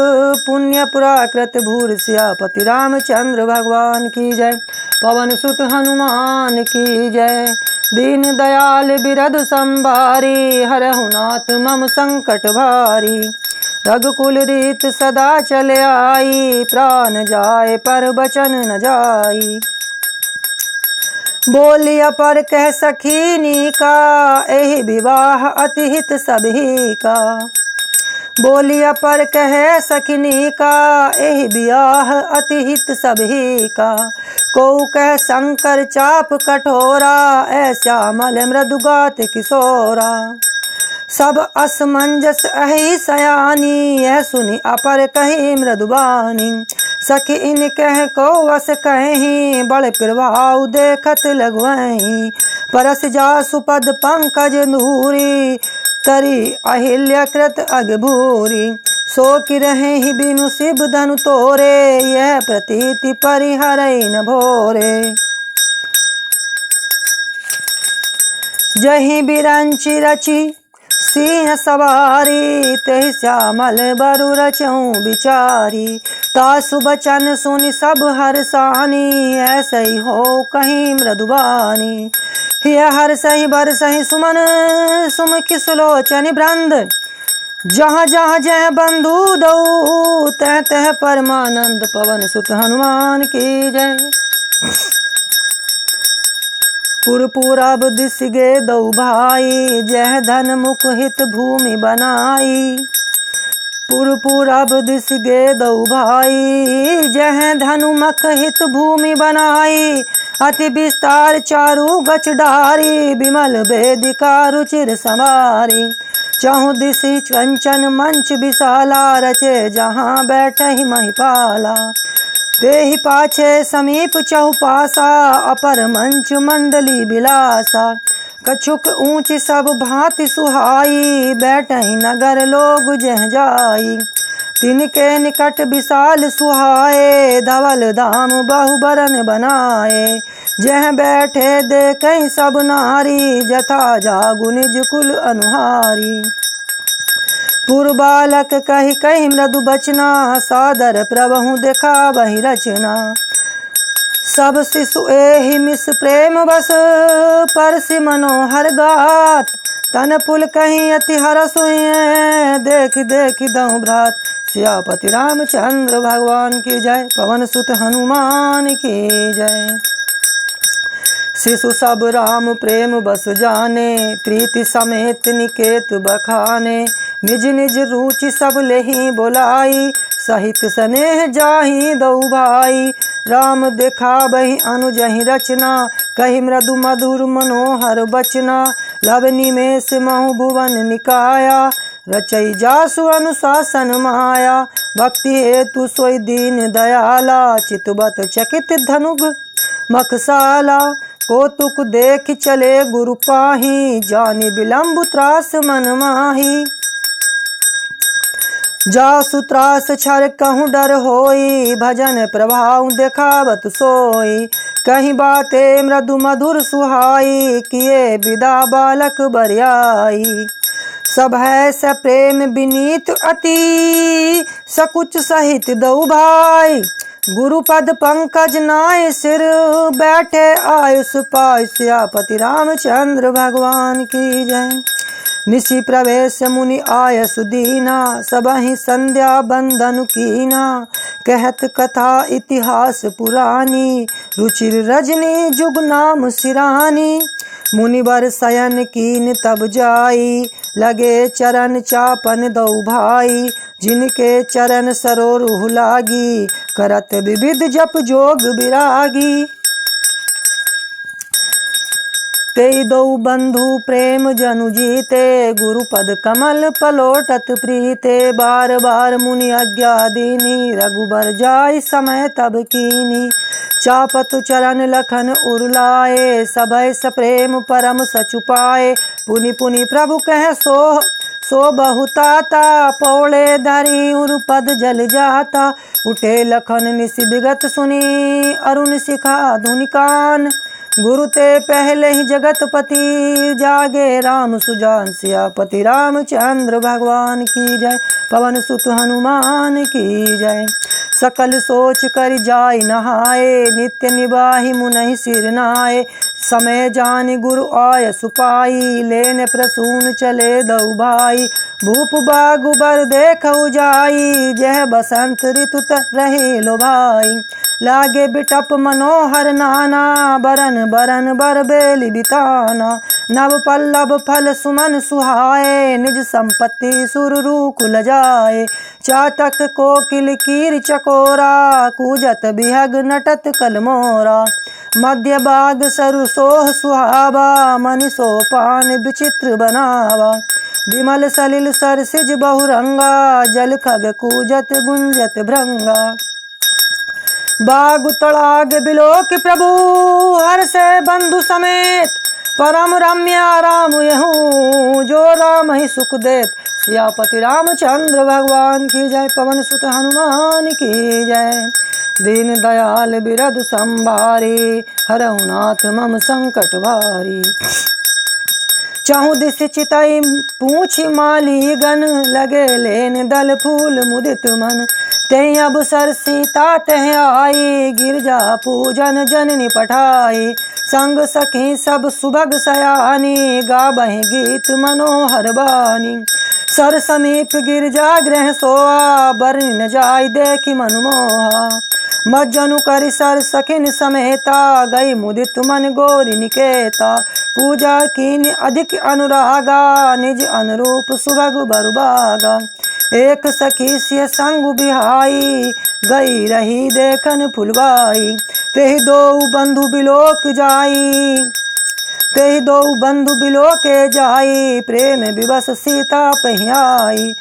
[SPEAKER 1] पुण्य पुराकृत भूर। सियापति रामचंद्र भगवान की जय। पवन सुत हनुमान की जय। दीन दयाल बिरधु संभारी हरहु नाथ मम संकट भारी। रघुकुल रीत सदा चले आई प्राण जाए पर बचन न जाई। बोलिया पर कह सखीनी का एहि विवाह अति हित सबही का। बोलिया पर कह सखनी का एहि बियाह अति हित सबही का। को कह शंकर चाप कठोरा श्यामल मृदुगात किशोरा। सब असमंजस अहि सयानी यह सुनि अपर कही मृदुबानी। सखी इन कह को वस कहीं बड़ प्रभाव देखत लगवहीं। परस जा सुपद पंकज नूरी तरी अहिल्या कृत अगभूरी। सो कि रहे ही बिनु शिव धनु तोरे यह प्रतीति परिहरई न भोरे। जहि बिरंचि रचि सिंह सवारी तेहि श्यामल बरु रचऊँ विचारी। तासु बचन सुनि सब हर्षानी ऐसे ही हो कहीं मृदुबानी। यह हर्षहि बरसहि सुमन सुमुखि सुलोचनि वृंद। जहाँ जहाँ जय बंधु दऊ तह तह परमानंद। पवन सुत हनुमान की जय। पुरपुरब दिस गे दऊ भाई जह धन मुख हित भूमि बनाई। पुरपुरब दिस गे दऊ भाई जह धनु मुख हित भूमि बनाई। अति विस्तार चारु गच डारी विमल वेदिका रुचिर समारी। चहु दिशि कंचन मंच विशाला रचे जहाँ बैठहि महिपाला। देहि पाछे समीप चौपासा अपर मंच मंडली बिलासा। कछुक ऊंची सब भांति सुहाई बैठहि नगर लोग जह जाई। तिनके निकट विशाल सुहाए, धवल धाम बहुबरन बनाए। जह बैठे देखै सब नारी, जथा जागु निज कुल अनुहारी। पुरबालक कहि कहि मृदु बचना, सादर प्रभु देखा वही रचना। सब शिशु एहि मिस प्रेम बस, परसि मनोहर गात। तन पुल कहीं अति हरस हुए, देख देख दहु भ्रात। सियापति रामचंद्र भगवान की जय, पवन सुत हनुमान की जय। शिशु सब राम प्रेम बस जाने, प्रीति समेत निकेत बखाने। निज निज रुचि सब लेहि बोलाई, सहित स्नेह जाहि दऊ भाई। राम देखाबहि अनुजहि रचना, कहि मृदु मधुर मनोहर बचना। लव निमेष महु भुवन निकाया, रचई जासु अनुशासन माया। भक्ति हेतु सोई दीन दयाला, चितवत चकित धनुग मखसाला। कौतुक देख चले गुरु पाही, जानि विलम्ब त्रास मन माही। जासु त्रास छर कहूँ डर होई, भजन प्रभाव देखावत सोई। कहीं बाते मृदु मधुर सुहाई, किए विदा बालक बरियाई। सब है स प्रेम विनीत अति, सकुच सहित दऊ भाई। गुरुपद पंकज नाय सिर, बैठे आयुष पाय। सियापति रामचंद्र भगवान की जय। निशि प्रवेश मुनि आय सुदीना, सबहि संध्या बंदन कीना। कहत कथा इतिहास पुरानी, रुचिर रजनी जुग नाम सिरानी। मुनिवर शयन कीन तब जाई, लगे चरण चापन दऊ भाई। जिनके चरण सरोरुह लागी, करत विविध जप जोग विरागी। तेई दऊ बंधु प्रेम जनु जीते, गुरुपद कमल पलोटत प्रीते। बार बार मुनि आज्ञा दीनी, रघुबर जाय समय तब कीनी। चापत चरण लखन उरलाए, सभय सप्रेम परम सचुपाए। पुनि पुनि प्रभु कह सो बहुताता, पौड़े धरी उरुपद जल जाता। उठे लखन निसि विगत सुनी, अरुण शिखा धुनि कान। गुरु ते पहले ही जगतपति, जागे राम सुजान। सियापति रामचंद्र भगवान की जय, पवन सुत हनुमान की जय। सकल सोच कर जाय नहाए, नित्य निबाहि मुनहि सिर नाए। समय जानि गुरु आय सुपाई, लेने प्रसून चले दऊ भाई। भूप बागु बर देखऊ जाई, जह बसंत ऋतु रहे लो भाई। लागे बिटप मनोहर नाना, बरन बरन बर बेली बिताना। नव पल्लव फल सुमन सुहाए, निज संपत्ति सुररु कुल जाए। चातक कोकिल कीर चकोरा, कूजत बिहग नटत कलमोरा। मध्य बाग सरु सोह सुहावा, मन सोपान विचित्र बनावा। विमल सलिल सरसिज बहुरंगा, जल खग कूजत गुंजत भृंगा। बाग तड़ाग बिलोक प्रभु, हर से बंधु समेत। परम रम्या राम यहूँ, जो राम ही सुख देत। सियापति रामचंद्र भगवान की जय, पवन सुत हनुमान की जय। दीन दयाल बिरद संभारी, हरहु नाथ मम संकट भारी। चाहु दिस चितई पूछ माली गन, लगे लेन दल फूल मुदित मन। तेहि अवसर सीता तह आई, गिरजा पूजन जननी पठाई। संग सखी सब सुभग सयानी, गाबहि गीत मनोहर बानी। सर समीप गिरजा गृह सोआ, बरनि न जाय देखि मन मोहा। मज्जनु करि सर सखिन समेता, गई मुदित मन गोरी निकेता। पूजा कीन अधिक अनुरागा, निज अनुरूप सुभग बरुबागा। एक सखी सिय संग बिहाई, गई रही देखन फुलवाई। तेहि दो बंधु बिलोक जाई, तेहि दो बंधु बिलोके जाई। प्रेम विवश सीता पहियाई,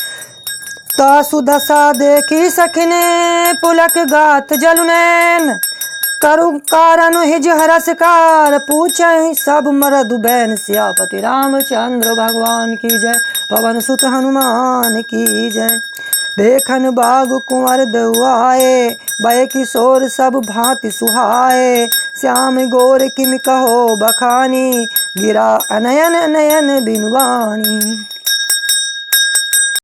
[SPEAKER 1] तासु दशा देखी सखिने, पुलक गात जलुनैन। करु कारनु हिज हरसकार, पूछहि सब मरदु बैन। सियापति रामचंद्र भगवान की जय, पवन सुत हनुमान की जय। देखन बाग कुंवर दउआए, बय किशोर सब भांति सुहाए। श्याम गोर किम कहो बखानी, गिरा अनयन नयन बिनुवानी।